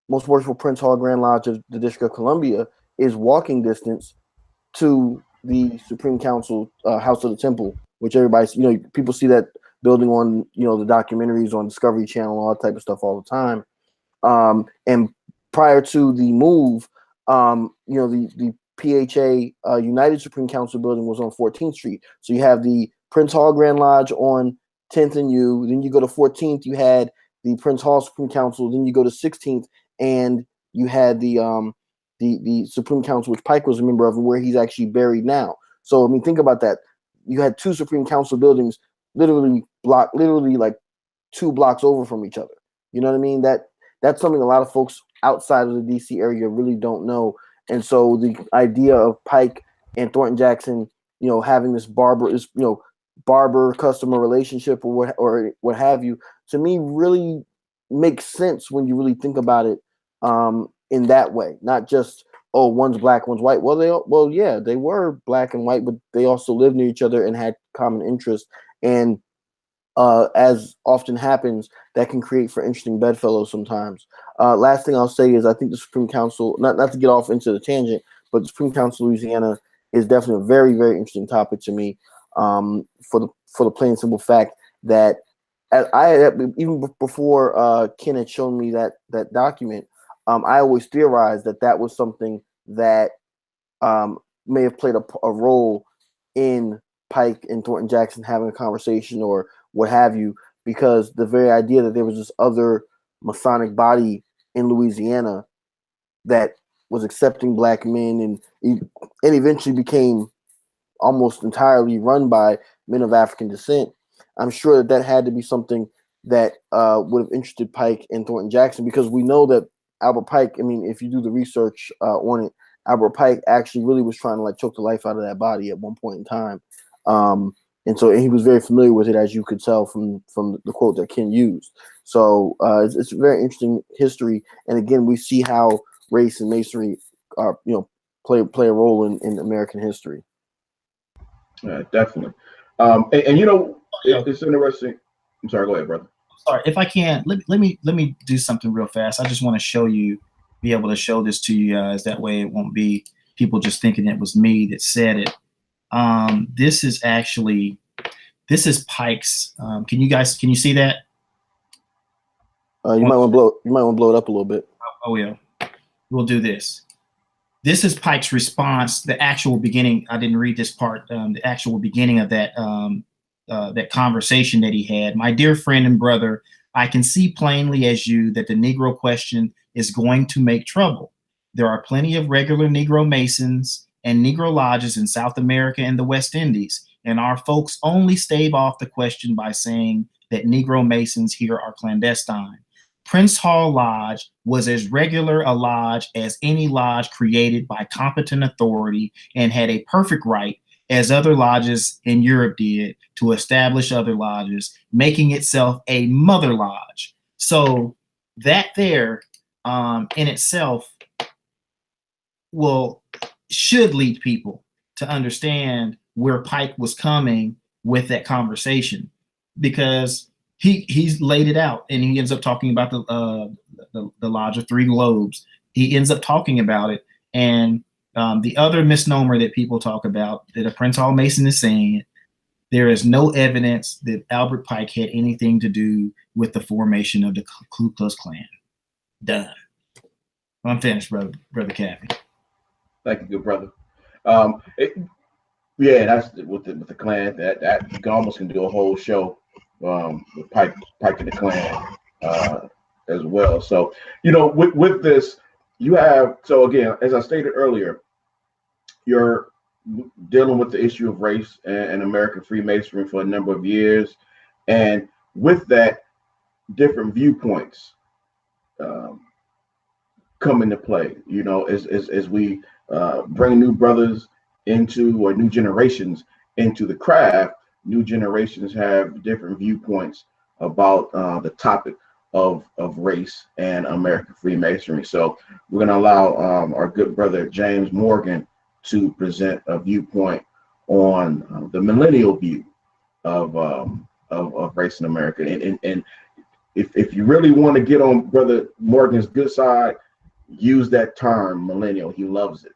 Most Worshipful Prince Hall Grand Lodge of the District of Columbia is walking distance to the Supreme Council House of the Temple, which everybody, people see that building on, the documentaries on Discovery Channel, all that type of stuff all the time. And prior to the move, the PHA United Supreme Council building was on 14th Street. So you have the Prince Hall Grand Lodge on 10th and U. Then you go to 14th, you had the Prince Hall Supreme Council. Then you go to 16th, and you had the Supreme Council, which Pike was a member of, and where he's actually buried now. So I mean, think about that. You had two Supreme Council buildings literally like 2 blocks over from each other. You know what I mean? That's something a lot of folks outside of the DC area really don't know. And so the idea of Pike and Thornton Jackson, having this barber customer relationship or what have you, to me really makes sense when you really think about it in that way. Not just, oh, one's black, one's white. Well, yeah, they were black and white, but they also lived near each other and had common interests. And as often happens, that can create for interesting bedfellows sometimes. Last thing I'll say is I think the Supreme Council, not to get off into the tangent, but the Supreme Council of Louisiana is definitely a very, very interesting topic to me, for the plain and simple fact that even before Ken had shown me that document, I always theorized that was something that may have played a role in Pike and Thornton Jackson having a conversation or what have you, because the very idea that there was this other Masonic body in Louisiana that was accepting black men and eventually became almost entirely run by men of African descent, I'm sure that had to be something that would have interested Pike and Thornton Jackson, because we know that Albert Pike, I mean, if you do the research on it, Albert Pike actually really was trying to choke the life out of that body at one point in time. And he was very familiar with it, as you could tell from the quote that Ken used. So it's a very interesting history. And again, we see how race and masonry play a role in American history. Yeah, definitely. It's interesting. I'm sorry, go ahead, brother. Sorry, if I can, let me do something real fast. I just want to be able to show this to you guys. That way it won't be people just thinking it was me that said it. This is Pike's. Can you see that? You might want to blow it up a little bit. Oh yeah, we'll do this. This is Pike's response. The actual beginning. I didn't read this part. The actual beginning of that that conversation that he had. My dear friend and brother, I can see plainly as you that the Negro question is going to make trouble. There are plenty of regular Negro Masons and Negro lodges in South America and the West Indies, and our folks only stave off the question by saying that Negro Masons here are clandestine. Prince Hall Lodge was as regular a lodge as any lodge created by competent authority and had a perfect right, as other lodges in Europe did, to establish other lodges, making itself a mother lodge. So that there in itself should lead people to understand where Pike was coming with that conversation, because he's laid it out, and he ends up talking about the Lodge of Three Globes. He ends up talking about it, and The other misnomer that people talk about that a Prince Hall Mason is saying, there is no evidence that Albert Pike had anything to do with the formation of the Ku Klux Klan. Done. I'm finished, brother Kathy. Thank you, good brother. Yeah, that's with the Klan. That you can almost do a whole show with Pike and the Klan as well. So with this, you have again, as I stated earlier, you're dealing with the issue of race and American Freemasonry for a number of years, and with that, different viewpoints come into play. As we bring new brothers into, or new generations into the craft, new generations have different viewpoints about the topic of race and American Freemasonry. So we're going to allow our good brother James Morgan to present a viewpoint on the millennial view of race in America. And if you really want to get on Brother Morgan's good side, use that term millennial. He loves it.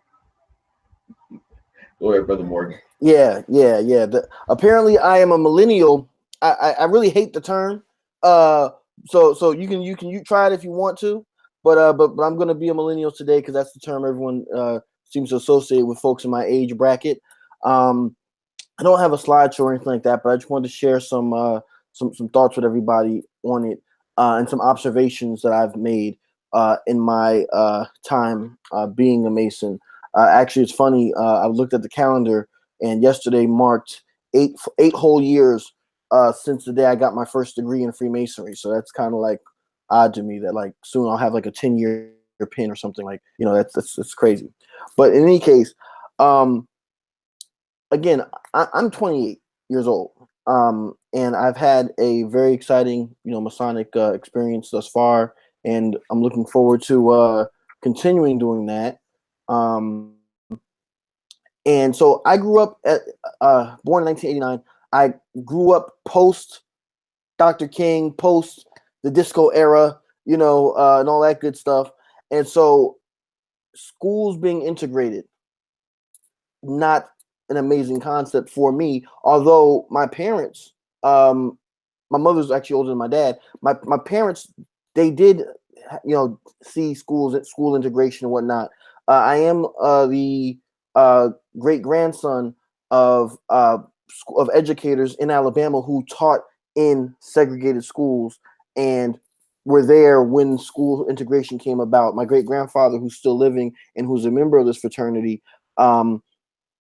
Go ahead, Brother Morgan. Yeah. Apparently, I am a millennial. I really hate the term. So you try it if you want to, but I'm gonna be a millennial today because that's the term everyone seems to associate with folks in my age bracket. I don't have a slideshow or anything like that, but I just wanted to share some thoughts with everybody on it and some observations that I've made in my time being a Mason. Actually, it's funny. I looked at the calendar, and yesterday marked eight whole years since the day I got my first degree in Freemasonry. So that's kind of like odd to me that like soon I'll have like a 10-year pin or something, like, that's crazy. But in any case, again, I'm 28 years old, and I've had a very exciting, Masonic experience thus far, and I'm looking forward to continuing doing that. And so I grew up born in 1989. I grew up post Dr. King, post the disco era, and all that good stuff. And so schools being integrated, not an amazing concept for me. Although my parents, my mother's actually older than my dad. My parents, they did, see school integration and whatnot. I am the great grandson of educators in Alabama who taught in segregated schools and were there when school integration came about. My great grandfather, who's still living and who's a member of this fraternity,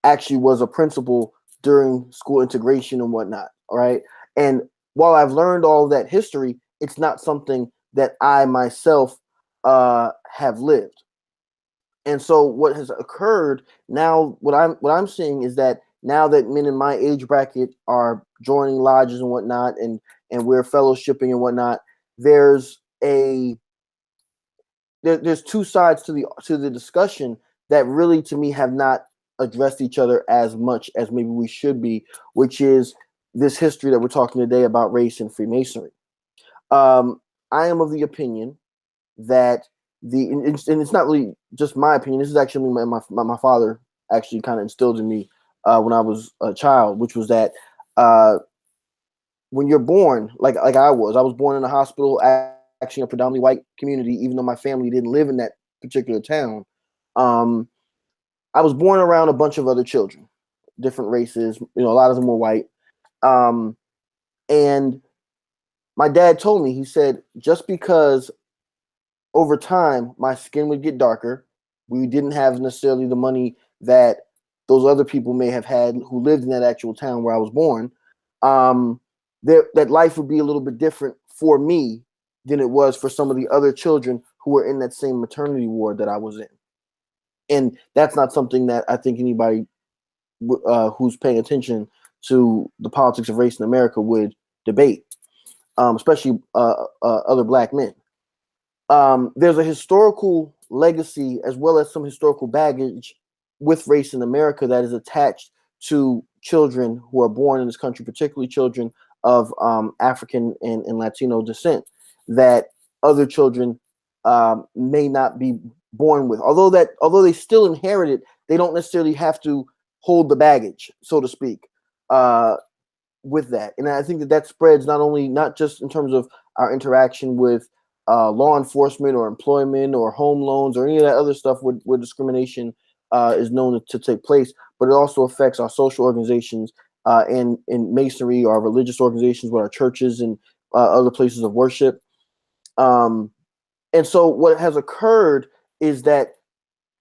actually was a principal during school integration and whatnot. All right. And while I've learned all of that history, it's not something that I myself have lived. And so what has occurred now, what I'm seeing is that now that men in my age bracket are joining lodges and whatnot, and we're fellowshipping and whatnot, there's two sides to the discussion that really, to me, have not addressed each other as much as maybe we should be, which is this history that we're talking today about race and Freemasonry. I am of the opinion that and it's not really just my opinion. This is actually my father actually kind of instilled in me when I was a child, which was that when you're born, like I was born in a hospital, actually in a predominantly white community, even though my family didn't live in that particular town. I was born around a bunch of other children, different races. A lot of them were white. And my dad told me, he said, just because over time my skin would get darker, we didn't have necessarily the money that those other people may have had who lived in that actual town where I was born, that life would be a little bit different for me than it was for some of the other children who were in that same maternity ward that I was in. And that's not something that I think anybody who's paying attention to the politics of race in America would debate, especially other Black men. There's a historical legacy as well as some historical baggage with race in America that is attached to children who are born in this country, particularly children of African and Latino descent, that other children may not be born with. Although they still inherit it, they don't necessarily have to hold the baggage, so to speak, with that. And I think that spreads not just in terms of our interaction with law enforcement or employment or home loans or any of that other stuff where discrimination is known to take place, but it also affects our social organizations and in Masonry, our religious organizations, with our churches and other places of worship. And so what has occurred is that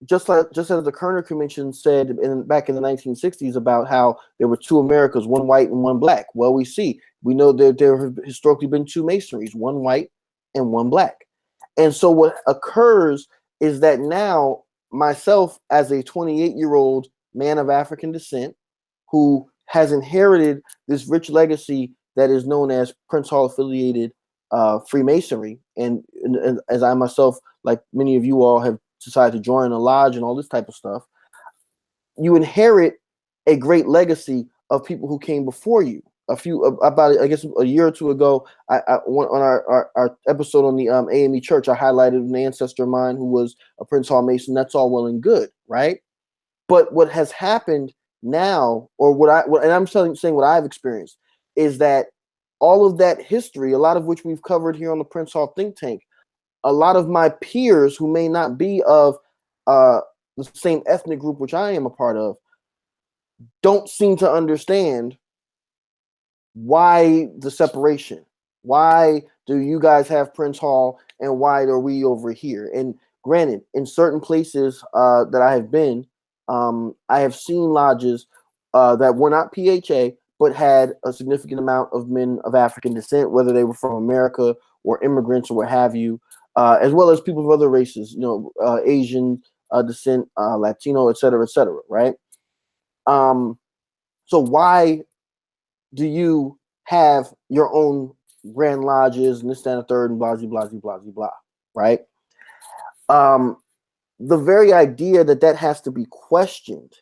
just as the Kerner Convention said back in the 1960s about how there were two Americas, one white and one black. Well, we know that there have historically been two Masonries, one white and one black. And so what occurs is that now myself, as a 28-year-old man of African descent who has inherited this rich legacy that is known as Prince Hall affiliated Freemasonry, and as I myself, like many of you all, have decided to join a lodge and all this type of stuff, you inherit a great legacy of people who came before you. About I guess a year or two ago, I on our episode on the AME Church, I highlighted an ancestor of mine who was a Prince Hall Mason. That's all well and good, right? But what has happened now, or and I'm saying what I've experienced, is that all of that history, a lot of which we've covered here on the Prince Hall Think Tank, a lot of my peers who may not be of the same ethnic group which I am a part of don't seem to understand why the separation. Why do you guys have Prince Hall and why are we over here? And granted, in certain places that I have been, I have seen lodges that were not PHA, but had a significant amount of men of African descent, whether they were from America or immigrants or what have you, as well as people of other races, Asian descent, Latino, et cetera, right? So why do you have your own grand lodges and this, that, and the third, and blah, blah, blah, blah, blah, right? The very idea that has to be questioned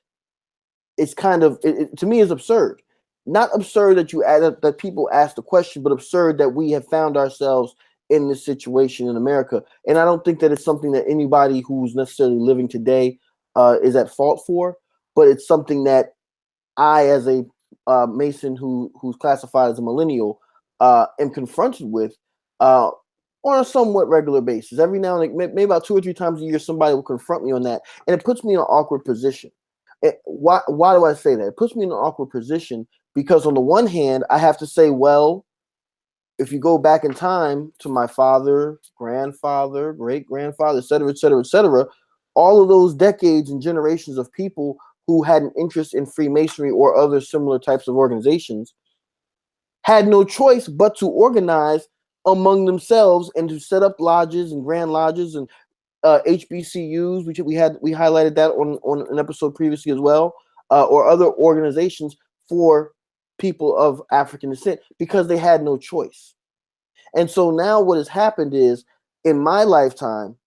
is kind of, to me, is absurd. Not absurd that people ask the question, but absurd that we have found ourselves in this situation in America. And I don't think that it's something that anybody who's necessarily living today is at fault for, but it's something that I, as a Mason who's classified as a millennial, am confronted with on a somewhat regular basis. Every now and then, maybe about 2 or 3 times a year, somebody will confront me on that, and it puts me in an awkward position. Why do I say that? It puts me in an awkward position because on the one hand, I have to say, well, if you go back in time to my father, grandfather, great-grandfather, et cetera, all of those decades and generations of people who had an interest in Freemasonry or other similar types of organizations had no choice but to organize among themselves and to set up lodges and grand lodges and HBCUs, which we highlighted that on an episode previously as well, or other organizations for people of African descent because they had no choice. And so now what has happened is, in my lifetime,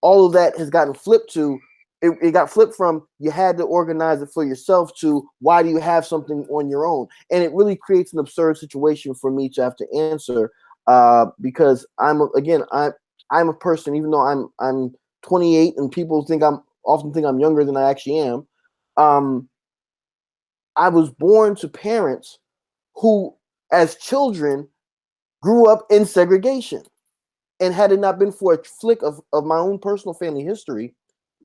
all of that has gotten flipped to, it got flipped from you had to organize it for yourself to why do you have something on your own? And it really creates an absurd situation for me to have to answer because I'm a person, even though I'm 28 and people often think I'm younger than I actually am. I was born to parents who, as children, grew up in segregation. And had it not been for a flick of my own personal family history,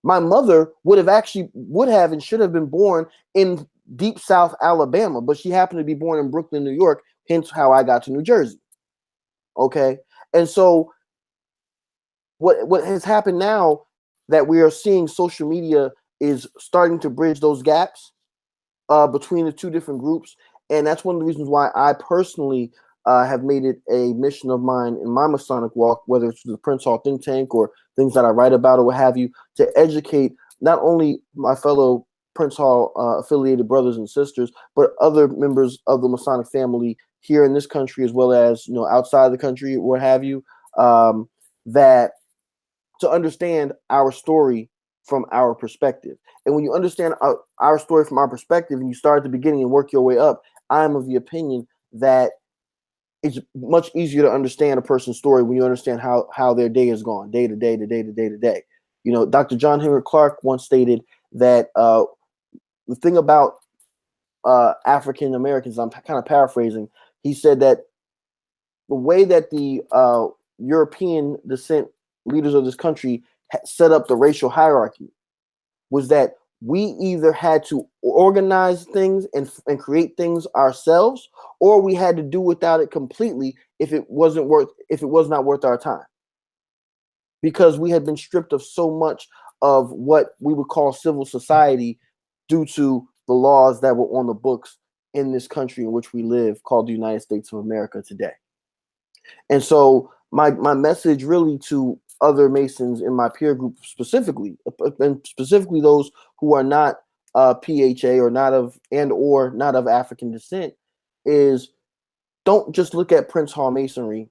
my mother would have and should have been born in deep South Alabama, but she happened to be born in Brooklyn, New York, hence how I got to New Jersey. Okay. And so what has happened now that we are seeing social media is starting to bridge those gaps between the two different groups. And that's one of the reasons why I personally have made it a mission of mine in my Masonic walk, whether it's the Prince Hall Think Tank or things that I write about or what have you, to educate not only my fellow Prince Hall affiliated brothers and sisters, but other members of the Masonic family here in this country, as well as outside the country, what have you, that to understand our story from our perspective. And when you understand our story from our perspective, and you start at the beginning and work your way up, I'm of the opinion that it's much easier to understand a person's story when you understand how their day is gone, day to day to day to day to day. Dr. John Henrik Clarke once stated that the thing about African Americans, I'm kind of paraphrasing, he said that the way that the European descent leaders of this country set up the racial hierarchy was that we either had to organize things and create things ourselves, or we had to do without it completely if it was not worth our time, because we had been stripped of so much of what we would call civil society due to the laws that were on the books in this country in which we live, called the United States of America today. And so my message really to other Masons in my peer group specifically, and specifically those who are not PHA or not of African descent, is don't just look at Prince Hall Masonry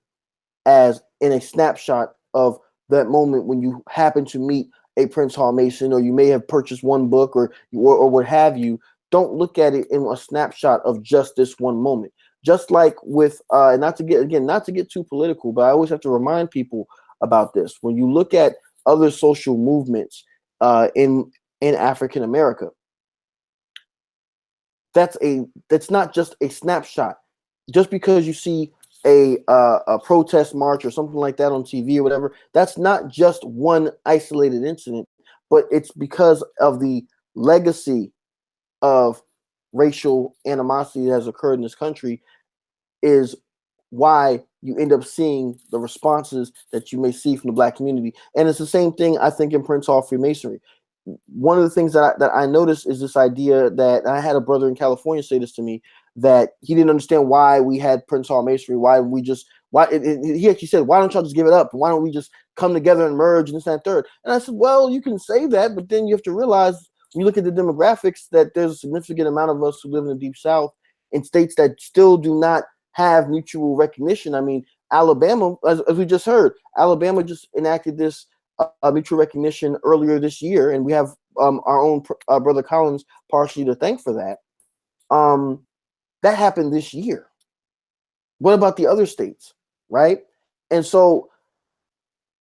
as in a snapshot of that moment when you happen to meet a Prince Hall Mason, or you may have purchased one book or what have you. Don't look at it in a snapshot of just this one moment. Just like with, not to get too political, but I always have to remind people about this. When you look at other social movements in African America, that's not just a snapshot. Just because you see a protest march or something like that on TV or whatever, that's not just one isolated incident, but it's because of the legacy of racial animosity that has occurred in this country, is why you end up seeing the responses that you may see from the Black community. And it's the same thing, I think, in Prince Hall Freemasonry. One of the things that I noticed is this idea that I had a brother in California say this to me, that he didn't understand why we had Prince Hall Masonry. He actually said, why don't y'all just give it up? Why don't we just come together and merge and this, that, and third? And I said, well, you can say that, but then you have to realize, when you look at the demographics, that there's a significant amount of us who live in the Deep South in states that still do not have mutual recognition. I mean, Alabama, as we just heard, Alabama just enacted this mutual recognition earlier this year, and we have our own Brother Collins partially to thank for that. That happened this year. What about the other states, right? And so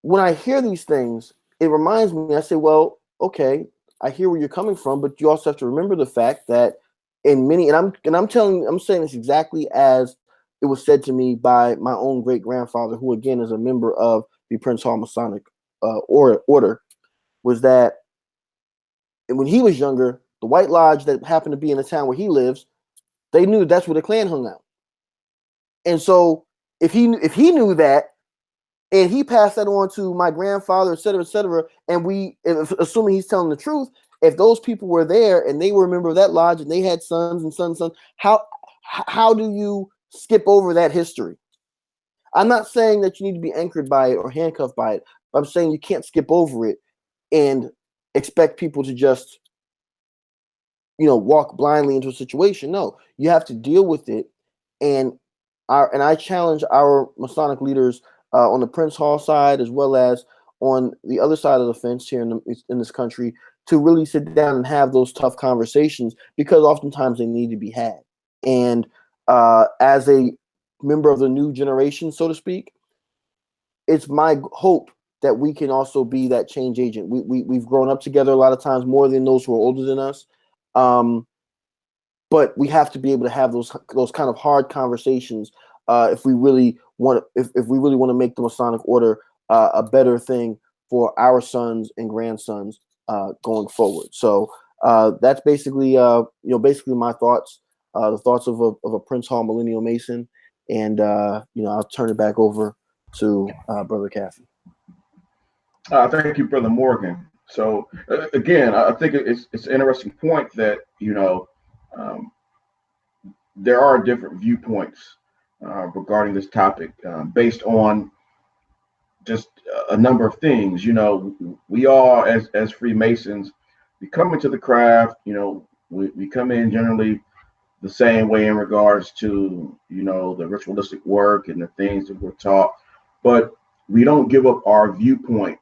when I hear these things, it reminds me, I say, well, okay, I hear where you're coming from, but you also have to remember the fact that in many, I'm saying this exactly as it was said to me by my own great grandfather, who again is a member of the Prince Hall Masonic order, was that when he was younger, the White Lodge that happened to be in the town where he lives, they knew that's where the Klan hung out. And so if he knew that, and he passed that on to my grandfather, et cetera, and assuming he's telling the truth, if those people were there and they were a member of that lodge and they had sons and sons, how do you skip over that history? I'm not saying that you need to be anchored by it or handcuffed by it, but I'm saying you can't skip over it and expect people to just, walk blindly into a situation. No, you have to deal with it. And I challenge our Masonic leaders on the Prince Hall side, as well as on the other side of the fence here in this country, to really sit down and have those tough conversations, because oftentimes they need to be had. And as a member of the new generation, so to speak, it's my hope that we can also be that change agent. We've grown up together a lot of times, more than those who are older than us. But we have to be able to have those kind of hard conversations if we really want to make the Masonic order a better thing for our sons and grandsons going forward. So that's basically my thoughts, the thoughts of a Prince Hall Millennial Mason, and I'll turn it back over to Brother Caffey. Thank you, Brother Morgan. So again, I think it's an interesting point that there are different viewpoints regarding this topic based on just a number of things. We all, as Freemasons, we come into the craft. We come in generally the same way in regards to the ritualistic work and the things that we're taught, but we don't give up our viewpoint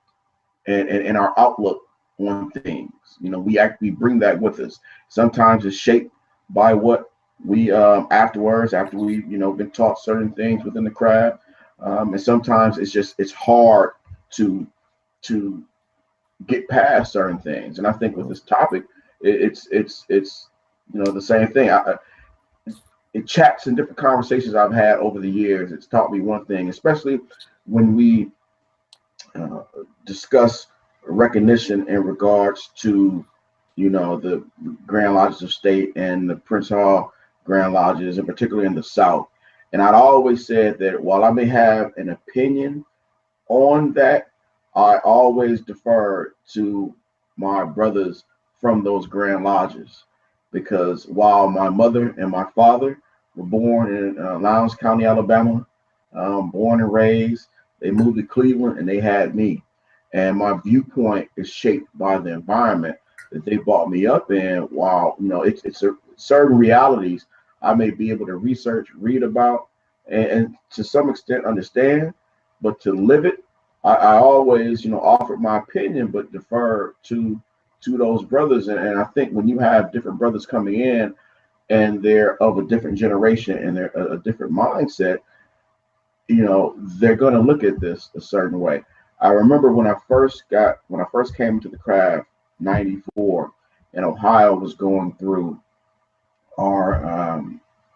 and our outlook on things. We bring that with us. Sometimes it's shaped by what we after we've been taught certain things within the craft, and sometimes it's hard to get past certain things. And I think with this topic, it's the same thing. It chats in different conversations I've had over the years. It's taught me one thing, especially when we discuss recognition in regards to, the Grand Lodges of State and the Prince Hall Grand Lodges, and particularly in the South. And I'd always said that while I may have an opinion on that, I always defer to my brothers from those Grand Lodges, because while my mother and my father were born in Lowndes County, Alabama, born and raised, they moved to Cleveland and they had me. And my viewpoint is shaped by the environment that they brought me up in. While, it's certain realities I may be able to research, read about, and to some extent understand, but to live it, I always, offered my opinion, but defer to those brothers. And I think when you have different brothers coming in and they're of a different generation and they're a different mindset, they're going to look at this a certain way. I remember when I first came into the craft, 94, and Ohio was going through our,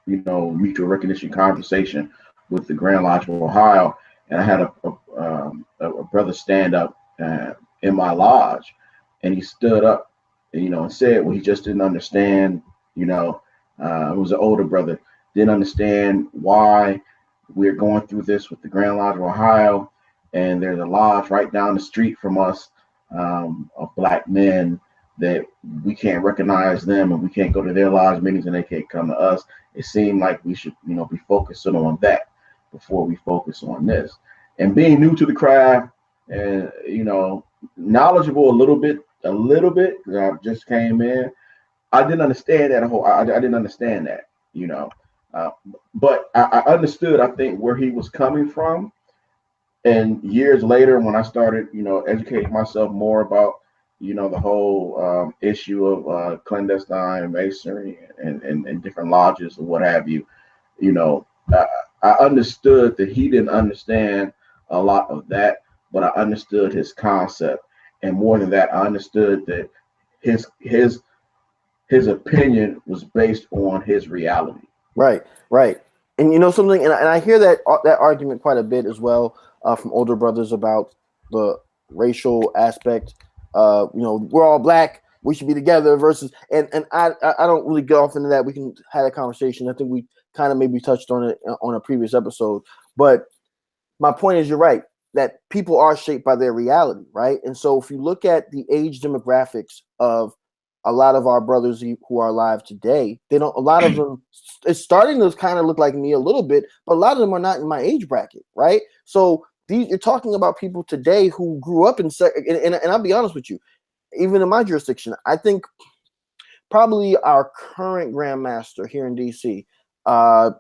mutual recognition conversation with the Grand Lodge of Ohio. And I had a brother stand up in my lodge, and he stood up, and said, well, he just didn't understand, it was an older brother, didn't understand why we're going through this with the Grand Lodge of Ohio. And there's a lodge right down the street from us of Black men that we can't recognize them, and we can't go to their lodge meetings and they can't come to us. It seemed like we should, be focusing on that before we focus on this. And being new to the craft and, knowledgeable a little bit, because I just came in, I didn't understand that I didn't understand that, but I understood, I think, where he was coming from. And years later, when I started, educating myself more about, the whole issue of clandestine masonry and different lodges or what have you, I understood that he didn't understand a lot of that, but I understood his concept. And more than that, I understood that his opinion was based on his reality. Right. And something, and I hear that argument quite a bit as well from older brothers about the racial aspect. We're all Black, we should be together versus, and I don't really go off into that. We can have a conversation. I think we kind of maybe touched on it on a previous episode, but my point is, you're right, that people are shaped by their reality, right? And so if you look at the age demographics of a lot of our brothers who are alive today, a lot of them, it's starting to kind of look like me a little bit, but a lot of them are not in my age bracket, right? So you're talking about people today who grew up in, and I'll be honest with you, even in my jurisdiction, I think probably our current Grandmaster here in DC,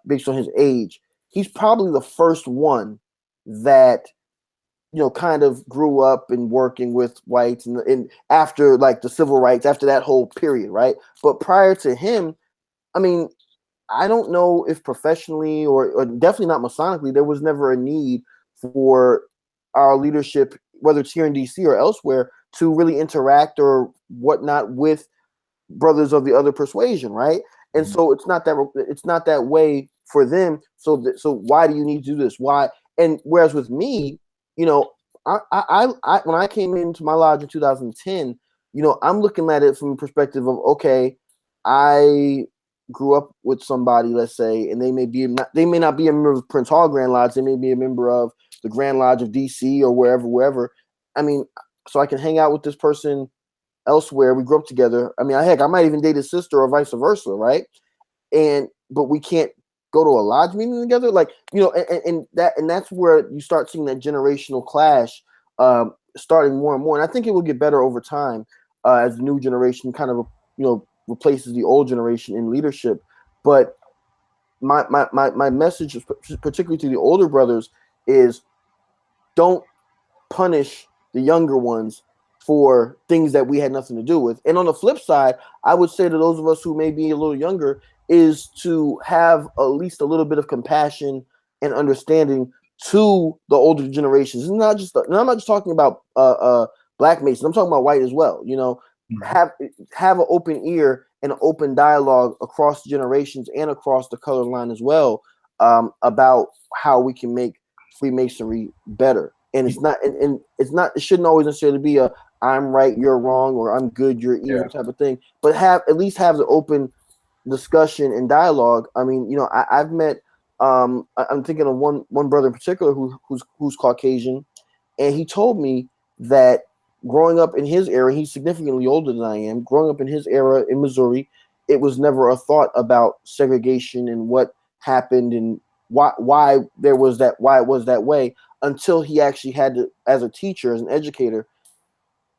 based on his age, he's probably the first one that kind of grew up and working with whites and after like the civil rights, after that whole period, right? But prior to him, I mean, I don't know if professionally or definitely not Masonically, there was never a need for our leadership, whether it's here in DC or elsewhere, to really interact or whatnot with brothers of the other persuasion, right? And so it's not that way for them. So why do you need to do this? Why? And whereas with me, I when I came into my lodge in 2010, I'm looking at it from the perspective of, okay, I grew up with somebody, let's say, and they may not be a member of Prince Hall Grand Lodge, they may be a member of the Grand Lodge of DC or wherever. I mean, so I can hang out with this person elsewhere. We grew up together. I mean, heck, I might even date his sister or vice versa, right? But we can't go to a lodge meeting together, like, and that's where you start seeing that generational clash starting more and more. And I think it will get better over time as the new generation kind of replaces the old generation in leadership. But my message, particularly to the older brothers, is don't punish the younger ones for things that we had nothing to do with. And on the flip side, I would say to those of us who may be a little younger is to have at least a little bit of compassion and understanding to the older generations. It's not just, and I'm not just talking about Black Masons. I'm talking about white as well. You know, have an open ear and an open dialogue across generations and across the color line as well, about how we can make Freemasonry better. And it's not, and it's not, it shouldn't always necessarily be a I'm right, you're wrong, or I'm good, you're evil type of thing. But at least have the open discussion and dialogue. I mean, you know, I've met, I'm thinking of one brother in particular who's Caucasian, and he told me that growing up in his era, he's significantly older than I am. Growing up in his era in Missouri, it was never a thought about segregation and what happened and why it was that way, until he actually had to, as a teacher, as an educator,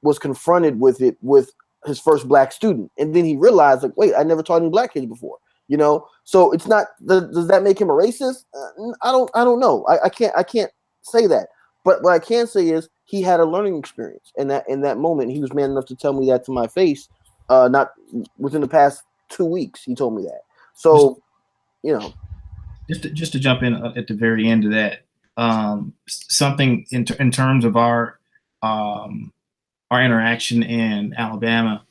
was confronted with it with his first black student, and then he realized, like, wait, I never taught any black kids before. You know, so it's not. Does that make him a racist? I don't know. I can't say that. But what I can say is he had a learning experience, and that in that moment, he was man enough to tell me that to my face. Not within the past 2 weeks, he told me that. So, you know, just to jump in at the very end of that, something in terms of our interaction in Alabama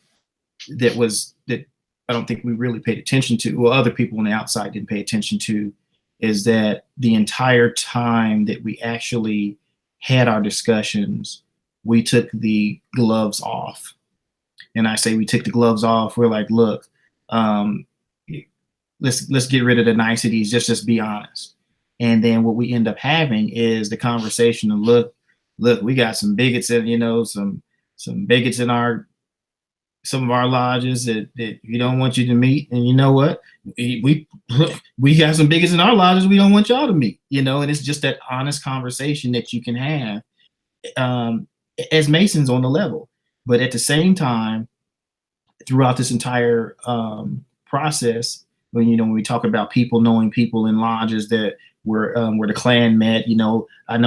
that I don't think we really paid attention to, well, other people on the outside didn't pay attention to, is that the entire time that we actually had our discussions, we took the gloves off. And I say we took the gloves off. We're like, look, let's get rid of the niceties. Just be honest. And then what we end up having is the conversation of, look, we got some bigots and, you know, some bigots in some of our lodges that we don't want you to meet. And you know what? We got some bigots in our lodges we don't want y'all to meet, you know, and it's just that honest conversation that you can have as Masons on the level. But at the same time, throughout this entire process, when we talk about people knowing people in lodges that where the Klan met, you know the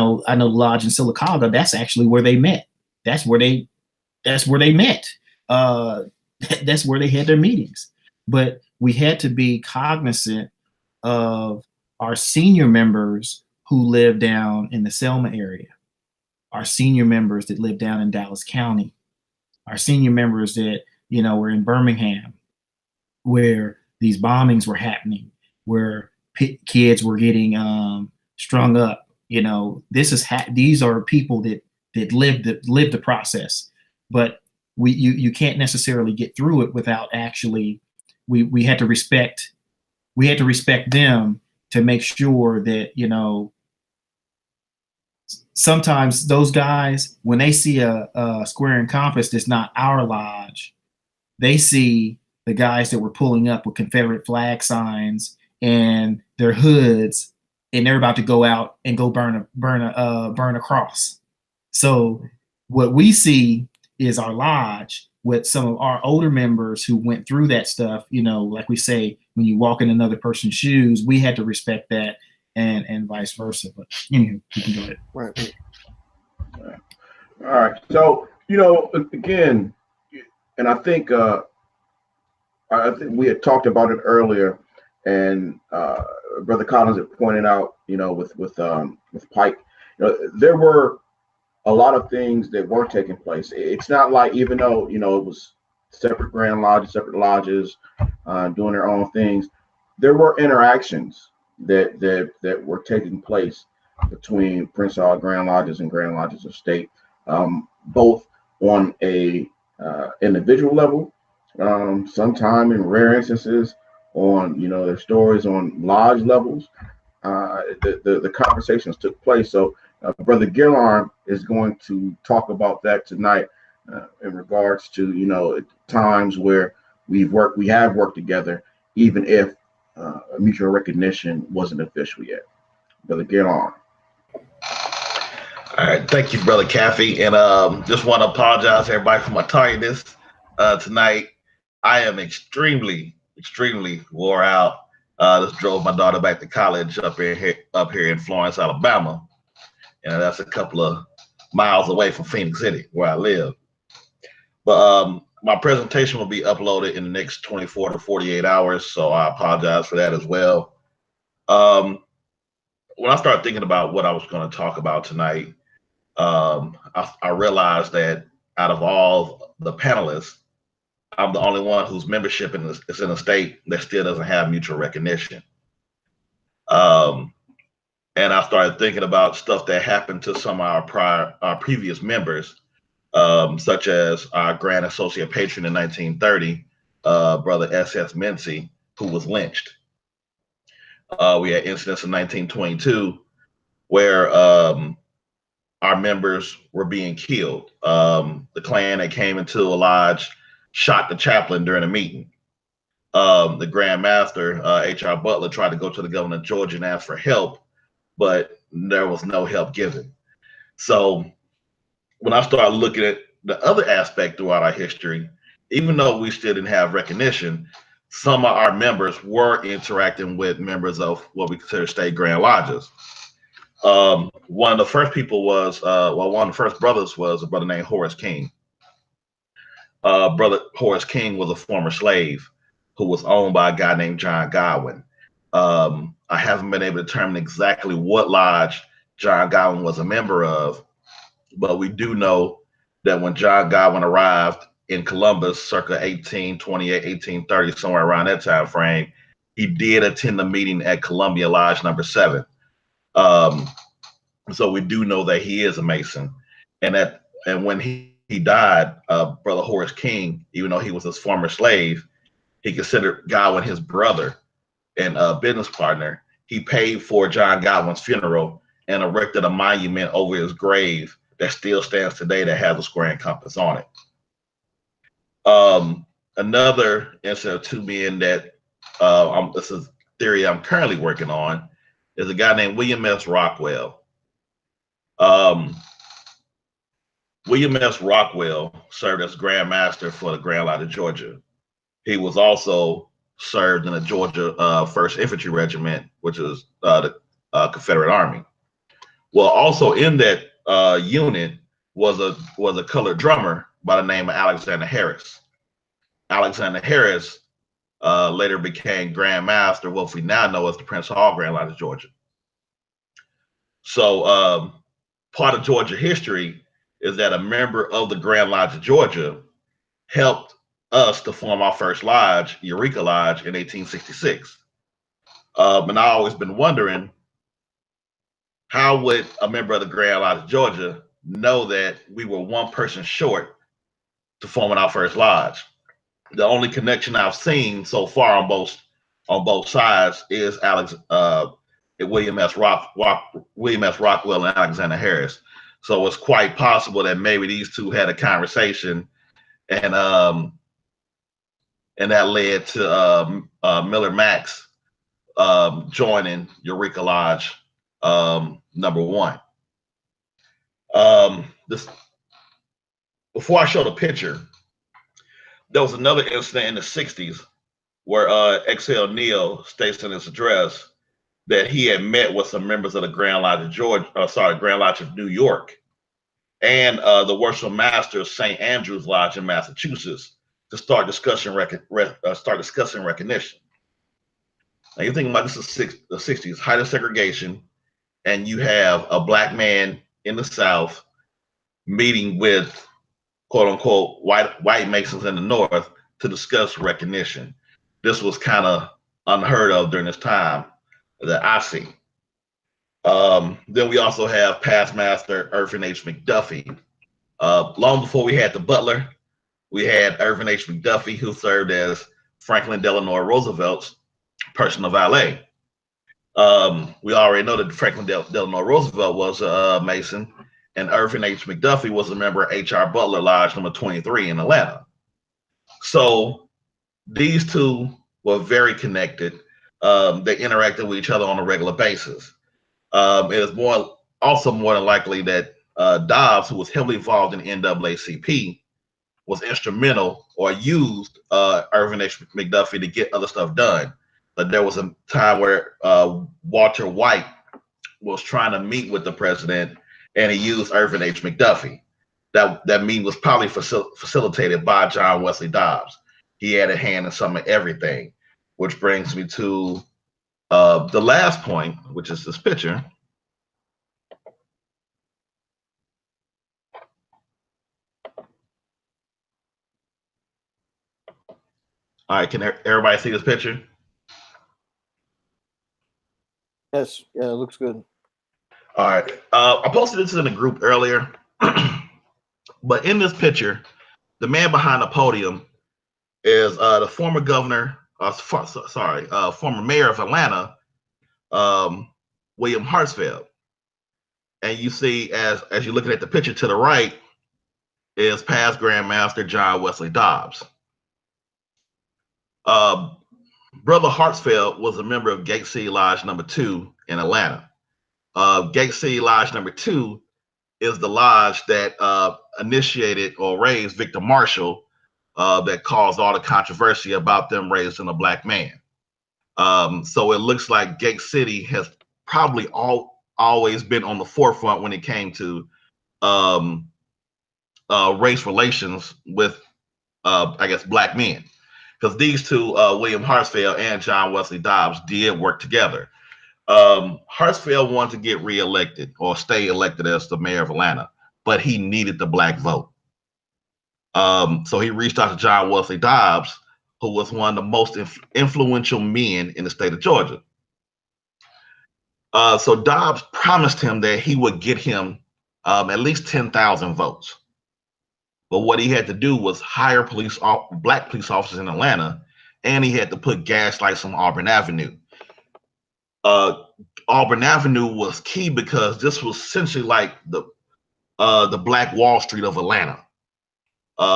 lodge in Sylacauga, that's actually where they met. That's where they met. That's where they had their meetings. But we had to be cognizant of our senior members who live down in the Selma area, our senior members that live down in Dallas County, our senior members that, you know, were in Birmingham, where these bombings were happening, where kids were getting strung up. You know, these are people that lived the process, but you can't necessarily get through it without actually, we had to respect them to make sure that, you know, sometimes those guys, when they see a square and compass that's not our lodge, they see the guys that were pulling up with Confederate flag signs and their hoods, and they're about to go out and go burn a cross. So what we see is our lodge with some of our older members who went through that stuff. You know, like we say, when you walk in another person's shoes, we had to respect that, and vice versa. But anyway, you can go ahead. Right. All right. So, you know, again, and I think we had talked about it earlier, and Brother Collins had pointed out, you know, with Pike, you know, there were a lot of things that weren't taking place. It's not like, even though, you know, it was separate grand lodges, separate lodges, doing their own things, there were interactions that were taking place between Prince Hall Grand Lodges and Grand Lodges of State, both on a individual level, sometime in rare instances on, you know, their stories on lodge levels. The conversations took place. So Brother Gillarm is going to talk about that tonight, in regards to, you know, times where we have worked together, even if mutual recognition wasn't official yet. Brother Gillarm. All right, thank you, Brother Caffey, and just want to apologize to everybody for my tardiness tonight. I am extremely wore out. Just drove my daughter back to college up here in Florence, Alabama, and that's a couple of miles away from Phoenix City, where I live. But my presentation will be uploaded in the next 24 to 48 hours, so I apologize for that as well. When I started thinking about what I was going to talk about tonight, I realized that out of all the panelists, I'm the only one whose membership is in a state that still doesn't have mutual recognition. And I started thinking about stuff that happened to some of our previous members, such as our Grand Associate Patron in 1930, Brother S.S. Mincy, who was lynched. We had incidents in 1922 where our members were being killed. The Klan that came into a lodge shot the chaplain during a meeting. The Grand Master, H.R. Butler, tried to go to the governor of Georgia and ask for help, but there was no help given. So when I started looking at the other aspect throughout our history, even though we still didn't have recognition, some of our members were interacting with members of what we consider state grand lodges. One of the first people was, one of the first brothers was a brother named Horace King. Brother Horace King was a former slave who was owned by a guy named John Godwin. I haven't been able to determine exactly what lodge John Godwin was a member of, but we do know that when John Godwin arrived in Columbus, circa 1828, 1830, somewhere around that time frame, he did attend the meeting at Columbia Lodge number 7. So we do know that he is a Mason, and when he died, Brother Horace King, even though he was his former slave, he considered Godwin his brother and business partner. He paid for John Godwin's funeral and erected a monument over his grave that still stands today that has a square and compass on it. Another incident of 2 men that this is a theory I'm currently working on is a guy named William S. Rockwell. William S. Rockwell served as Grand Master for the Grand Lodge of Georgia. He was also served in the Georgia 1st Infantry Regiment, which is the Confederate Army. Well, also in that unit was a colored drummer by the name of Alexander Harris. Alexander Harris later became Grand Master, what we now know as the Prince Hall Grand Lodge of Georgia. So part of Georgia history is that a member of the Grand Lodge of Georgia helped us to form our first lodge, Eureka Lodge, in 1866. And I've always been wondering, how would a member of the Grand Lodge of Georgia know that we were one person short to forming our first lodge? The only connection I've seen so far on both sides is William S. Rockwell and Alexander Harris. So it's quite possible that maybe these two had a conversation, and that led to Miller Max joining Eureka Lodge number 1. Before I show the picture, there was another incident in the 60s where X.L. Neal states in his address that he had met with some members of the Grand Lodge of Grand Lodge of New York, and the Worshipful Master of St. Andrew's Lodge in Massachusetts to start discussing recognition. Now you think about this is the 60s, height of segregation, and you have a black man in the South meeting with quote unquote white Masons in the North to discuss recognition. This was kind of unheard of during this time that I see. Then we also have past Master Irvin H. McDuffie. Long before we had the Butler, we had Irvin H. McDuffie, who served as Franklin Delano Roosevelt's personal valet. We already know that Franklin Delano Roosevelt was a Mason, and Irvin H. McDuffie was a member of H.R. Butler Lodge number 23 in Atlanta. So these two were very connected. They interacted with each other on a regular basis. It is also more than likely that Dobbs, who was heavily involved in the NAACP, was instrumental or used Irvin H. McDuffie to get other stuff done. But there was a time where Walter White was trying to meet with the president, and he used Irvin H. McDuffie. That meeting was probably facilitated by John Wesley Dobbs. He had a hand in some of everything, which brings me to the last point, which is this picture. All right, can everybody see this picture? Yes, yeah, it looks good. All right. I posted this in a group earlier, but in this picture, the man behind the podium is the former governor, former mayor of Atlanta, William Hartsfield. And you see, as you're looking at the picture to the right, is past Grandmaster John Wesley Dobbs. Brother Hartsfield was a member of Gate City Lodge number 2 in Atlanta. Gate City Lodge number 2 is the lodge that initiated or raised Victor Marshall, that caused all the controversy about them raising a black man. So it looks like Gate City has probably always been on the forefront when it came to race relations with, I guess, black men. Because these two, William Hartsfield and John Wesley Dobbs, did work together. Hartsfield wanted to get reelected or stay elected as the mayor of Atlanta, but he needed the black vote. So he reached out to John Wesley Dobbs, who was one of the most influential men in the state of Georgia. So Dobbs promised him that he would get him at least 10,000 votes. But what he had to do was hire black police officers in Atlanta, and he had to put gas lights on Auburn Avenue. Auburn Avenue was key because this was essentially like the Black Wall Street of Atlanta.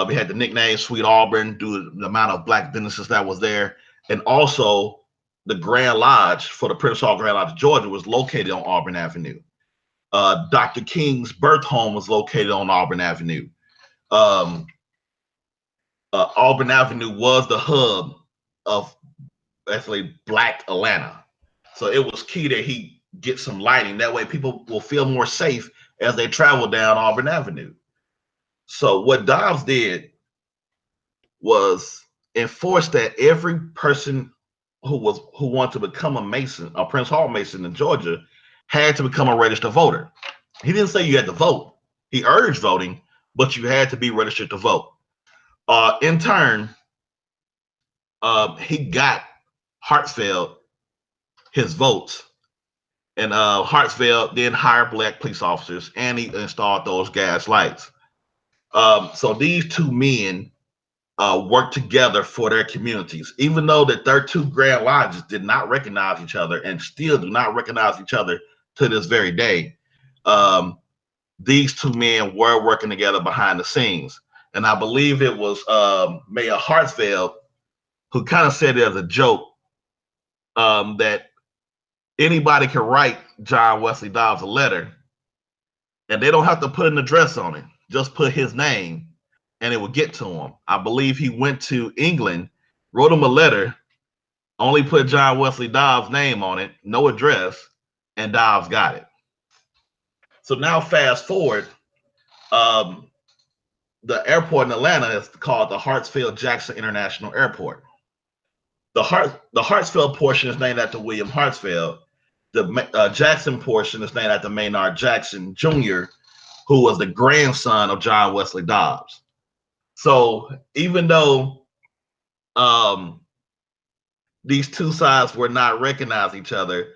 We had the nickname Sweet Auburn due to the amount of black businesses that was there, and also the Grand Lodge for the Prince Hall Grand Lodge of Georgia was located on Auburn Avenue. Dr. King's birth home was located on Auburn Avenue. Auburn Avenue was the hub of actually Black Atlanta. So it was key that he get some lighting. That way people will feel more safe as they travel down Auburn Avenue. So what Dobbs did was enforce that every person who wanted to become a Mason, a Prince Hall Mason in Georgia, had to become a registered voter. He didn't say you had to vote. He urged voting, but you had to be registered to vote. In turn, he got Hartsfield his votes, and Hartsfield then hired black police officers, and he installed those gas lights. So these two men worked together for their communities, even though the 32 Grand Lodges did not recognize each other and still do not recognize each other to this very day. These two men were working together behind the scenes. And I believe it was Mayor Hartsfield who kind of said it as a joke, that anybody can write John Wesley Dobbs a letter and they don't have to put an address on it, just put his name and it would get to him. I believe he went to England, wrote him a letter, only put John Wesley Dobbs' name on it, no address, and Dobbs got it. So now fast forward, the airport in Atlanta is called the Hartsfield-Jackson International Airport. The Hartsfield portion is named after William Hartsfield. The Jackson portion is named after Maynard Jackson Jr., who was the grandson of John Wesley Dobbs. So even though these two sides were not recognizing each other,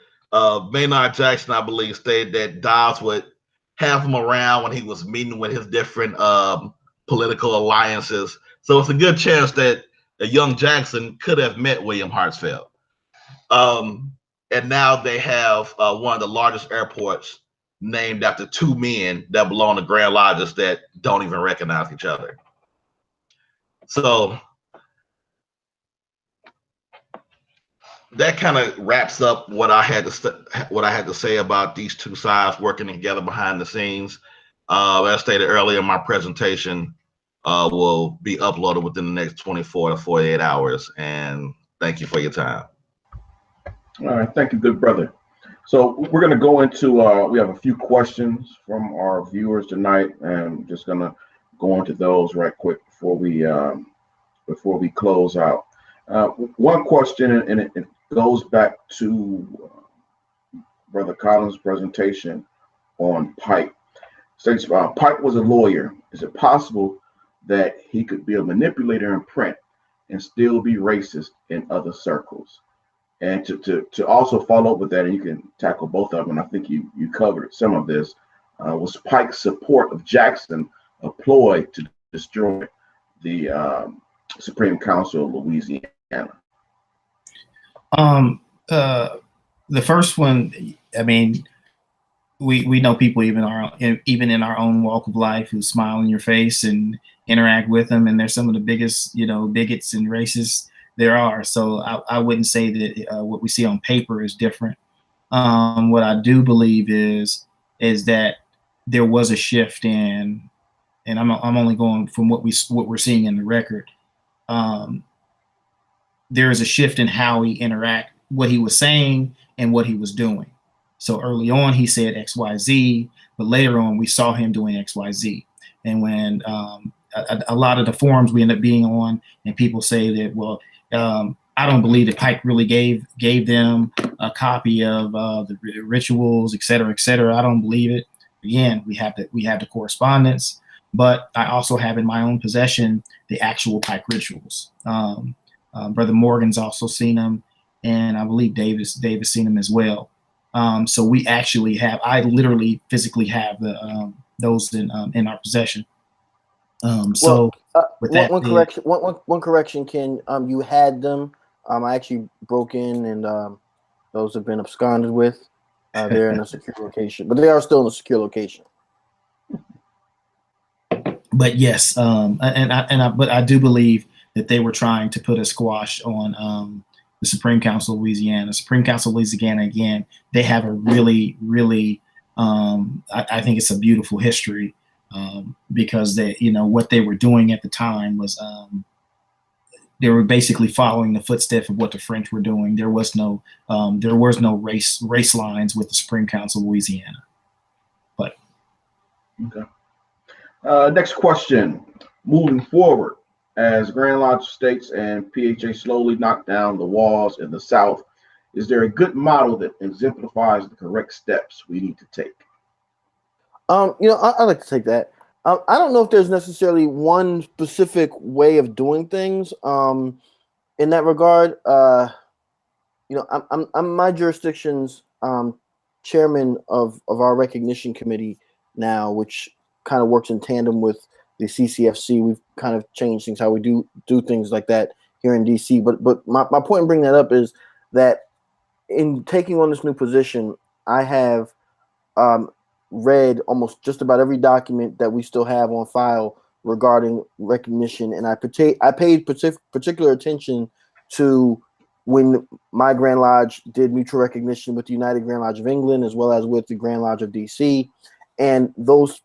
Maynard Jackson, I believe, stated that Dobbs would have him around when he was meeting with his different political alliances. So it's a good chance that a young Jackson could have met William Hartsfield. And now they have one of the largest airports named after two men that belong to Grand Lodges that don't even recognize each other. So that kind of wraps up what I had to say about these two sides working together behind the scenes. As stated earlier, my presentation will be uploaded within the next 24 to 48 hours. And thank you for your time. All right, thank you, good brother. So we're going to go into, we have a few questions from our viewers tonight, and I'm just going to go into those right quick before we close out. One question, and it goes back to Brother Collins' presentation on Pike. States Pike was a lawyer. Is it possible that he could be a manipulator in print and still be racist in other circles. And to also follow up with that, and you can tackle both of them, and I think you covered some of this, was Pike's support of Jackson a ploy to destroy the Supreme Council of Louisiana? The first one, I mean, we know people even in our own walk of life who smile in your face and interact with them, and they're some of the biggest, bigots and racists there are. So I wouldn't say that what we see on paper is different. What I do believe is that there was a shift in, and I'm only going from what we're seeing in the record. There is a shift in how he interact, what he was saying and what he was doing. So early on he said XYZ, but later on we saw him doing XYZ. And when a lot of the forums we end up being on, and people say that, well, I don't believe that Pike really gave them a copy of the rituals, et cetera, et cetera. I don't believe it. Again, we have the correspondence, but I also have in my own possession the actual Pike rituals. Brother Morgan's also seen them, and I believe Davis seen them as well. So we actually have, I literally physically have those in our possession. So with that, one correction, Ken. You had them. I actually broke in, and those have been absconded with. They're in a secure location, but they are still in a secure location. But yes, but I do believe that they were trying to put a squash on the Supreme Council of Louisiana. Supreme Council of Louisiana, again, they have a really, really, I think it's a beautiful history, because they, what they were doing at the time was they were basically following the footsteps of what the French were doing. There was no race lines with the Supreme Council of Louisiana. But okay. Next question. Moving forward, as Grand Lodge states and PHA slowly knock down the walls in the South, is there a good model that exemplifies the correct steps we need to take? I'd like to take that. I don't know if there's necessarily one specific way of doing things. In that regard, I'm my jurisdiction's chairman of our recognition committee now, which kind of works in tandem with the CCFC. We've kind of changed things, how we do things like that here in DC. But my point in bringing that up is that in taking on this new position, I have read almost just about every document that we still have on file regarding recognition, and I paid particular attention to when my Grand Lodge did mutual recognition with the United Grand Lodge of England as well as with the Grand Lodge of DC, and those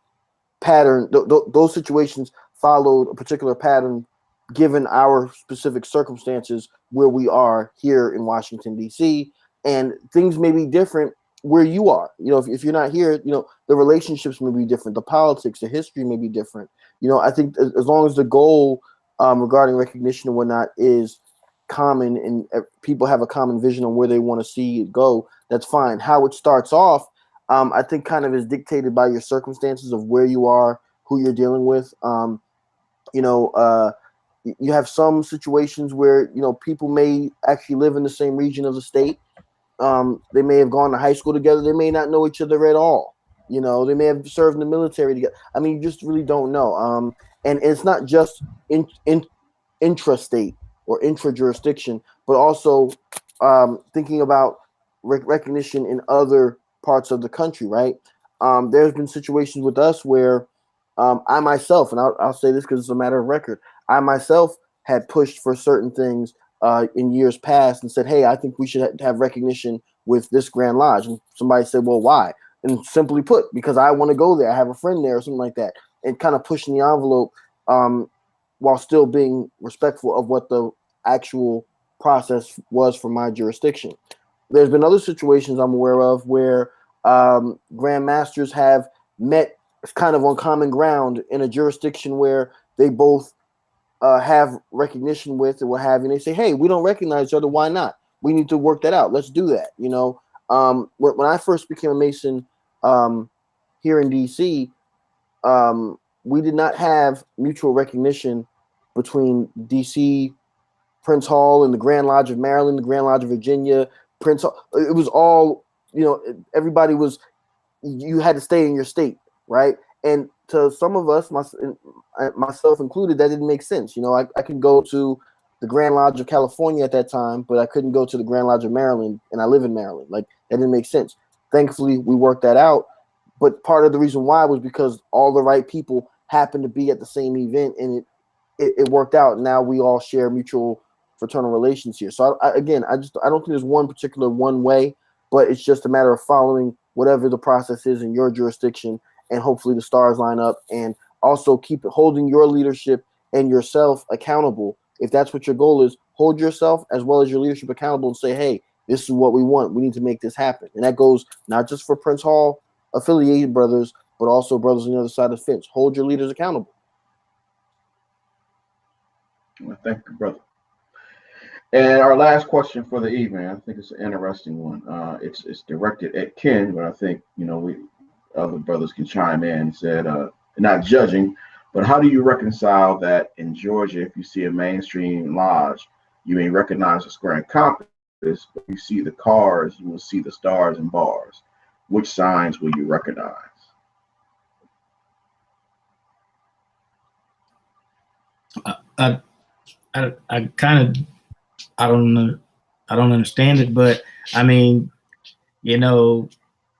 those situations followed a particular pattern given our specific circumstances where we are here in Washington, D.C., and things may be different where you are. If you're not here, the relationships may be different. The politics, the history may be different. I think as long as the goal regarding recognition and whatnot is common and people have a common vision on where they want to see it go, that's fine. How it starts off, I think kind of is dictated by your circumstances of where you are, who you're dealing with. You have some situations where, people may actually live in the same region of the state. They may have gone to high school together. They may not know each other at all. They may have served in the military together. I mean, you just really don't know. And it's not just intrastate or intra-jurisdiction, but also thinking about recognition in other parts of the country, right? There's been situations with us where I myself, and I'll say this because it's a matter of record, I myself had pushed for certain things in years past and said, hey, I think we should have recognition with this Grand Lodge. And somebody said, well, why? And simply put, because I want to go there. I have a friend there or something like that. And kind of pushing the envelope while still being respectful of what the actual process was for my jurisdiction. There's been other situations I'm aware of where Grand Masters have met kind of on common ground in a jurisdiction where they both have recognition with and what have you. And they say, hey, we don't recognize each other. Why not? We need to work that out. Let's do that. When I first became a Mason here in DC, we did not have mutual recognition between DC Prince Hall and the Grand Lodge of Maryland, the Grand Lodge of Virginia, Prince Hall. It was all, everybody was, you had to stay in your state, right? And to some of us, myself included, that didn't make sense. I could go to the Grand Lodge of California at that time, but I couldn't go to the Grand Lodge of Maryland, and I live in Maryland. Like, that didn't make sense. Thankfully, we worked that out. But part of the reason why was because all the right people happened to be at the same event, and it worked out. Now we all share mutual fraternal relations here. So I don't think there's one particular one way, but it's just a matter of following whatever the process is in your jurisdiction, and hopefully the stars line up, and also holding your leadership and yourself accountable. If that's what your goal is, hold yourself as well as your leadership accountable and say, hey, this is what we want. We need to make this happen. And that goes not just for Prince Hall affiliated brothers, but also brothers on the other side of the fence. Hold your leaders accountable. Well, thank you, brother. And our last question for the evening, I think it's an interesting one. It's directed at Ken, but I think we other brothers can chime in. He said, not judging, but how do you reconcile that in Georgia, if you see a mainstream lodge, you may recognize the square and compass, but you see the cars, you will see the stars and bars. Which signs will you recognize? I kind of I don't understand it, but I mean,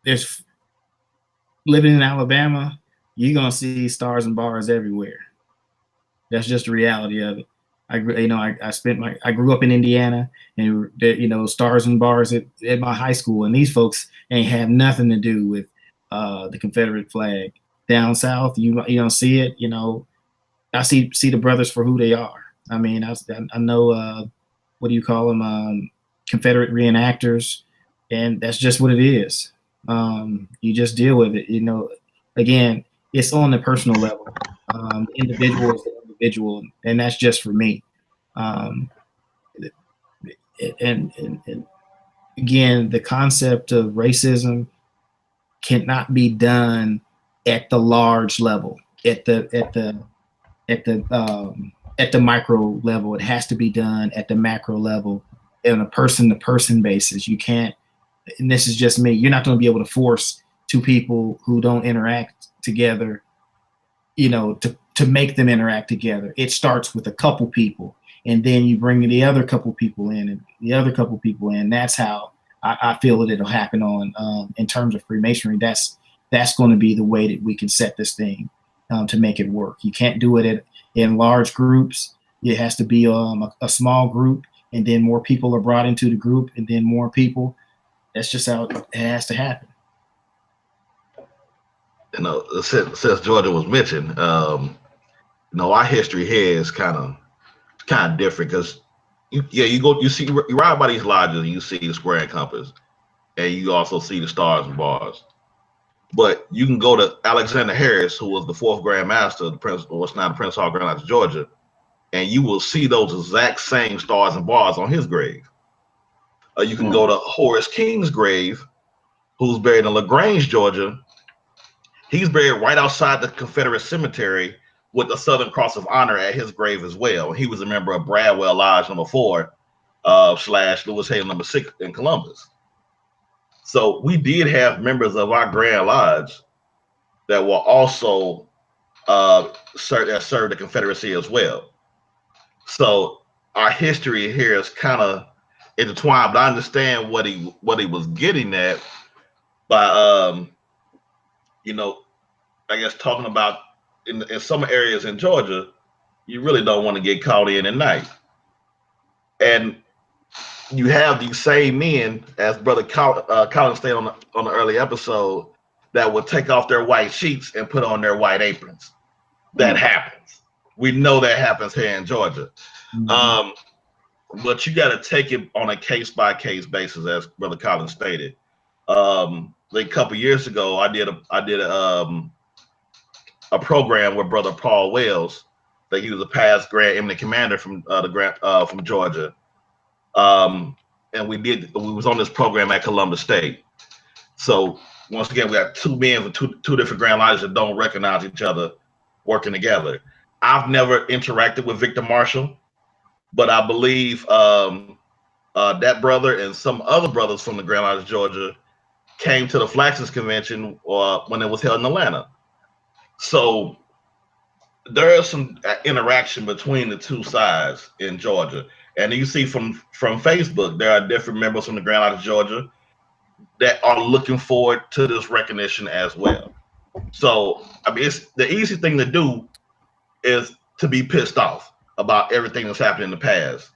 there's living in Alabama, you're gonna see stars and bars everywhere. That's just the reality of it. I grew up in Indiana, and stars and bars at my high school, and these folks ain't have nothing to do with the Confederate flag. Down south, you don't see it. I see the brothers for who they are. I mean, I know what do you call them? Confederate reenactors, and that's just what it is. You just deal with it. Again, it's on the personal level. Individual is the individual, and that's just for me. And again, the concept of racism cannot be done at the large level, at the micro level. It has to be done at the macro level on a person-to-person basis. You can't, and this is just me, you're not going to be able to force two people who don't interact together, to make them interact together. It starts with a couple people, and then you bring the other couple people in, and the other couple people in. That's how I feel that it'll happen on in terms of Freemasonry. That's going to be the way that we can set this thing to make it work. You can't do it in large groups. It has to be a small group, and then more people are brought into the group, and then more people. That's just how it has to happen. Since Georgia was mentioned, our history here is kind of different because you ride by these lodges and you see the square and compass, and you also see the stars and bars. But you can go to Alexander Harris, who was the 4th Grand Master of what's now the Prince Hall Grand Lodge of Georgia, and you will see those exact same stars and bars on his grave. You can go to Horace King's grave, who's buried in LaGrange, Georgia. He's buried right outside the Confederate cemetery with the Southern Cross of Honor at his grave as well. He was a member of Bradwell Lodge number 4 / Lewis Hayes number 6 in Columbus. So we did have members of our Grand Lodge that were also served the Confederacy as well. So our history here is kind of intertwined. But I understand what he was getting at by I guess talking about in some areas in Georgia, you really don't want to get caught in at night. And you have these same men, as Brother Collins stated on the early episode, that will take off their white sheets and put on their white aprons. That happens. We know that happens here in Georgia. But you got to take it on a case-by-case basis, as Brother Collins stated. Like a couple years ago, I did a program with Brother Paul Wells. That he was a past Grand Eminent Commander from from Georgia. And we was on this program at Columbus State. So once again, we have two men with two different Grand Lodges that don't recognize each other working together. I've never interacted with Victor Marshall. but I believe that brother and some other brothers from the Grand Lodge of Georgia came to the Flaxlands Convention when it was held in Atlanta. So there is some interaction between the two sides in Georgia. And you see from Facebook, there are different members from the Grand Lodge of Georgia that are looking forward to this recognition as well. So, I mean, it's the easy thing to do is to be pissed off about everything that's happened in the past.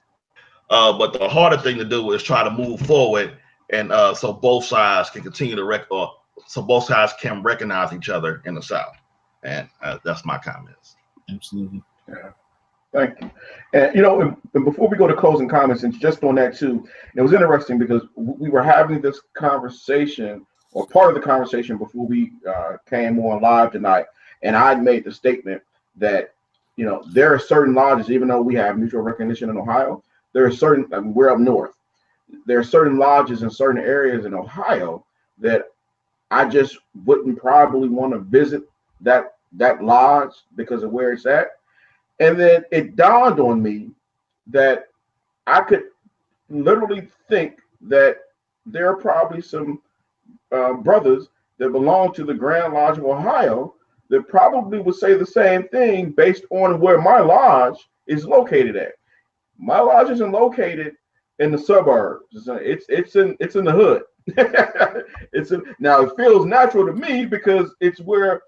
But the harder thing to do is try to move forward, and so both sides can continue to so both sides can recognize each other in the South. And that's my comments. Absolutely. Yeah. Thank you. And and before we go to closing comments, and just on that too, it was interesting because we were having this conversation, or part of the conversation, before we came on live tonight, and I made the statement that there are certain lodges, even though we have mutual recognition in Ohio, there are certain. I mean, we're up north. There are certain lodges in certain areas in Ohio that I just wouldn't probably want to visit that lodge because of where it's at. And then it dawned on me that I could literally think that there are probably some brothers that belong to the Grand Lodge of Ohio that probably would say the same thing based on where my lodge is located at. My lodge isn't located in the suburbs. It's in the hood. Now it feels natural to me because it's where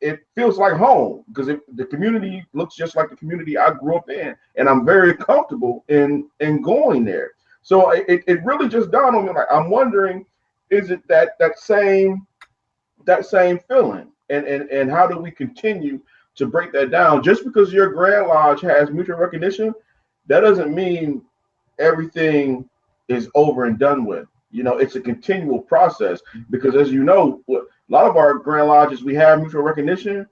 it feels like home, because the community looks just like the community I grew up in, and I'm very comfortable in going there. So it really just dawned on me, like, I'm wondering, is it that same feeling, and how do we continue to break that down? Just because your Grand Lodge has mutual recognition, that doesn't mean everything is over and done with. It's a continual process, because as you know, a lot of our Grand Lodges, we have mutual recognition,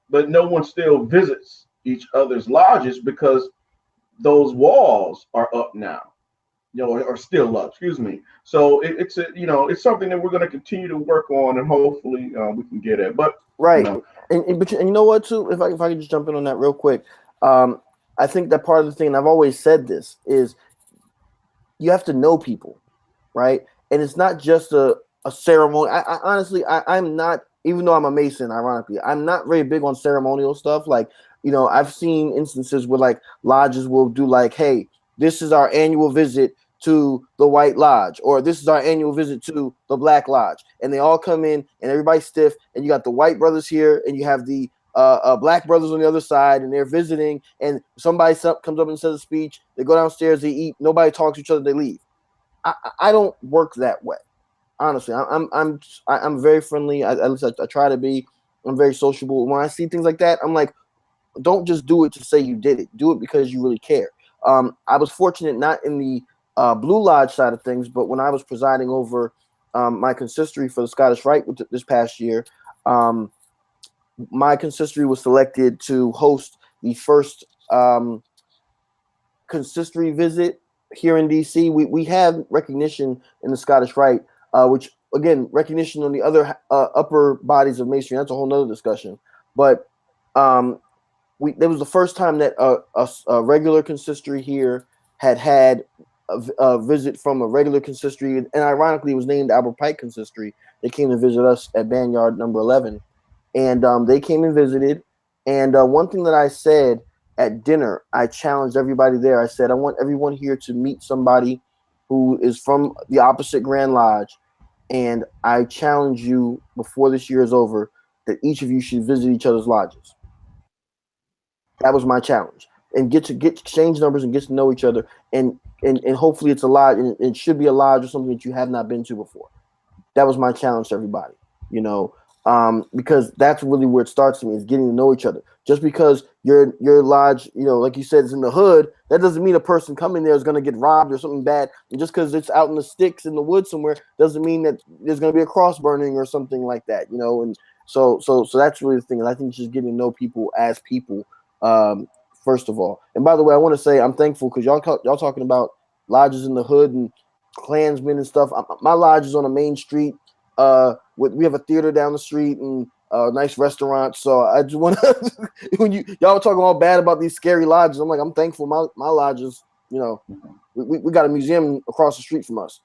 but no one still visits each other's lodges because those walls are up now, or still up, excuse me. So it's something that we're going to continue to work on, and hopefully we can get at. But right. And you know what, too, if I could just jump in on that real quick. I think that part of the thing, and I've always said this, is you have to know people, right? And it's not just a ceremony. I honestly, I'm not, even though I'm a Mason, ironically, I'm not very big on ceremonial stuff. Like, I've seen instances where like lodges will do like, hey, this is our annual visit to the White Lodge, or this is our annual visit to the Black Lodge. And they all come in and everybody's stiff, and you got the white brothers here and you have the Black brothers on the other side, and they're visiting, and somebody comes up and says a speech, they go downstairs, they eat, nobody talks to each other, they leave. I don't work that way. Honestly, I'm very friendly. At least I try to be. I'm very sociable. When I see things like that, I'm like, don't just do it to say you did it. Do it because you really care. I was fortunate not in the Blue Lodge side of things, but when I was presiding over my consistory for the Scottish Rite this past year, my consistory was selected to host the first consistory visit here in DC. We have recognition in the Scottish Rite, which again, recognition on the other upper bodies of Masonry. That's a whole nother discussion. But there was the first time that a regular consistory here had a visit from a regular consistory, and ironically, it was named Albert Pike Consistory. They came to visit us at Banyard number 11, and they came and visited. And one thing that I said at dinner, I challenged everybody there. I said, I want everyone here to meet somebody who is from the opposite Grand Lodge, and I challenge you before this year is over that each of you should visit each other's lodges. That was my challenge, and get exchange numbers and get to know each other, and hopefully it's a lodge, and it should be a lodge or something that you have not been to before. That was my challenge to everybody, because that's really where it starts to me, is getting to know each other. Just because your lodge, like you said, is in the hood, that doesn't mean a person coming there is going to get robbed or something bad. And just because it's out in the sticks in the woods somewhere doesn't mean that there's going to be a cross burning or something like that, And so that's really the thing. And I think just getting to know people as people, first of all. And by the way, I want to say I'm thankful because y'all talking about lodges in the hood and Klansmen and stuff. My lodge is on a main street. We have a theater down the street, and nice restaurant. So I just want to, when y'all were talking all bad about these scary lodges, I'm like, I'm thankful my lodges, we got a museum across the street from us.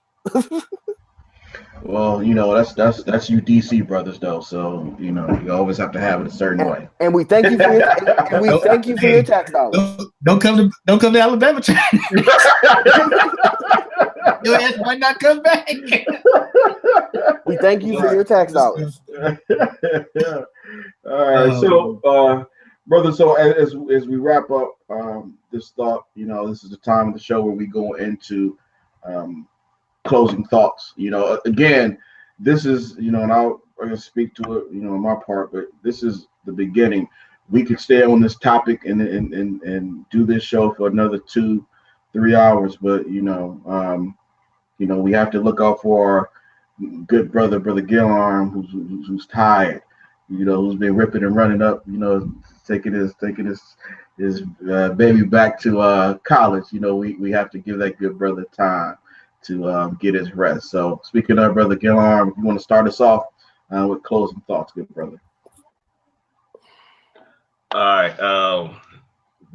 Well, that's you DC brothers though. So, you always have to have it a certain way. And we thank you for your tax dollars. Don't come to Alabama. Your ass might not come back. We thank you for your tax dollars. Yeah. All right. So, brother, so as we wrap up this thought, this is the time of the show where we go into closing thoughts. Again, this is, and I'm going to speak to it, on my part, but this is the beginning. We could stay on this topic and do this show for another 2-3 hours, but we have to look out for our good brother Gillarm, who's tired, who's been ripping and running up, taking his baby back to college. We have to give that good brother time to get his rest. So speaking of brother Gillarm, if you want to start us off with closing thoughts, good brother. All right.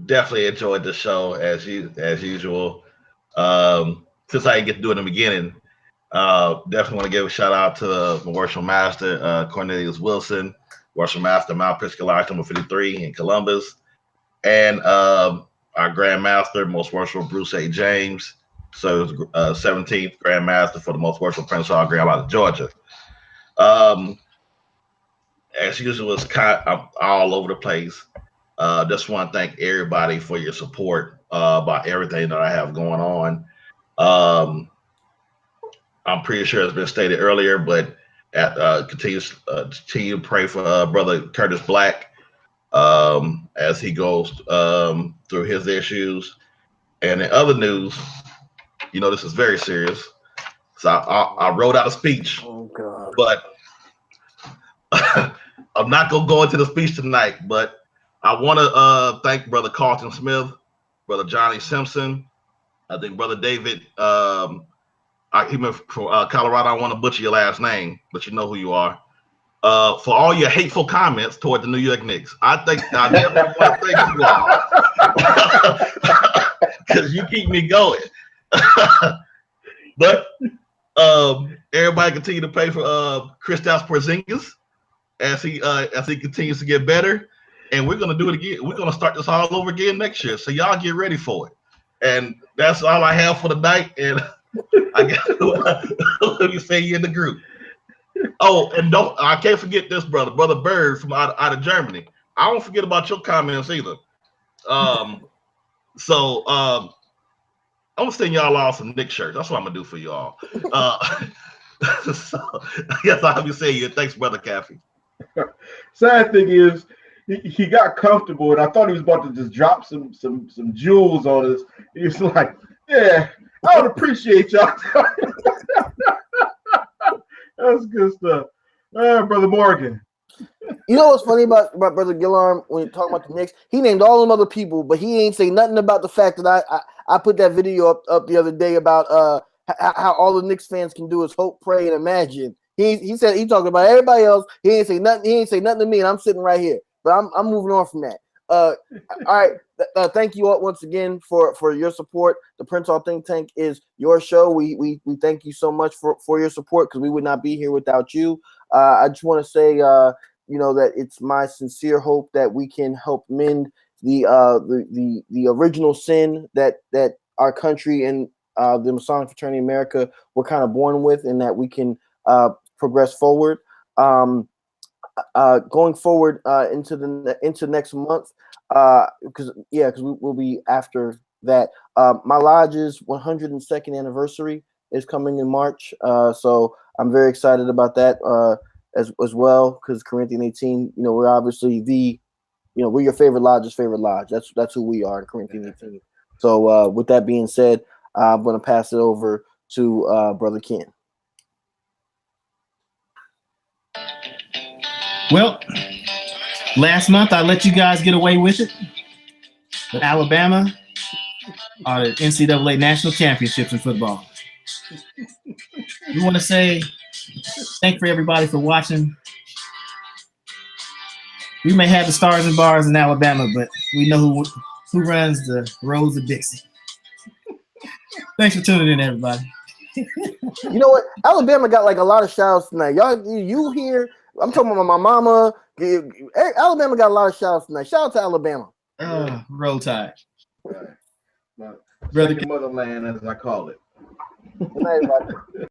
Definitely enjoyed the show as usual. Since I didn't get to do it in the beginning, definitely want to give a shout out to the Worship Master Cornelius Wilson, Worship Master Mount Piscalage number 53 in Columbus, and our Grand Master, Most Worshipful Bruce A. James, so 17th Grand Master for the Most Worshipful Prince Hall Grand Lodge of Georgia. As usual, I'm all over the place. Just want to thank everybody for your support about everything that I have going on. I'm pretty sure it's been stated earlier, but continue to pray for Brother Curtis Black as he goes through his issues. And in other news, this is very serious. So I wrote out a speech, but I'm not going to go into the speech tonight, but I want to thank Brother Carlton Smith, Brother Johnny Simpson, I think Brother David, even from Colorado. I don't want to butcher your last name, but you know who you are. For all your hateful comments toward the New York Knicks. I think I definitely want to thank you all because you keep me going. But everybody continue to pray for Kristaps Porzingis as he continues to get better, and we're gonna do it again. We're gonna start this all over again next year. So y'all get ready for it. And that's all I have for the night. And I guess let me say you in the group. Oh, and I can't forget this brother Bird from out of Germany. I won't forget about your comments either. So I'm gonna send y'all all some Knicks shirts. That's what I'm gonna do for y'all. So yes, I'll be saying you. Thanks, Brother Caffey. Sad thing is, he got comfortable, and I thought he was about to just drop some jewels on us. He's like, "Yeah, I would appreciate y'all." That's good stuff, Brother Morgan. You know what's funny about Brother Gillarm when you talk about the Knicks? He named all them other people, but he ain't say nothing about the fact that I put that video up the other day about how all the Knicks fans can do is hope, pray, and imagine. He said he talking about everybody else. He ain't say nothing. He ain't say nothing to me, and I'm sitting right here. But I'm moving on from that. All right. Thank you all once again for your support. The Prince Hall Think Tank is your show. We thank you so much for your support because we would not be here without you. I just want to say that it's my sincere hope that we can help mend the original sin that our country and the Masonic Fraternity America were kind of born with, and that we can progress forward. Going forward into next month, because we'll be after that. My lodge's 102nd anniversary is coming in March, so I'm very excited about that as well. Because Corinthian 18, we're obviously we're your favorite lodge's favorite lodge. That's who we are, Corinthian 18. So with that being said, I'm going to pass it over to Brother Ken. Well, last month I let you guys get away with it, but Alabama are the NCAA national championships in football. We want to say thank for everybody for watching We may have the stars and bars in Alabama, but we know who runs the roads of Dixie. Thanks for tuning in, everybody. You know what? Alabama got like a lot of shout outs tonight. Y'all, you hear? I'm talking about my mama. Alabama got a lot of shout outs tonight. Shout out to Alabama. Roll Tide. Right. Brother Second motherland, as I call it. Good night, everybody.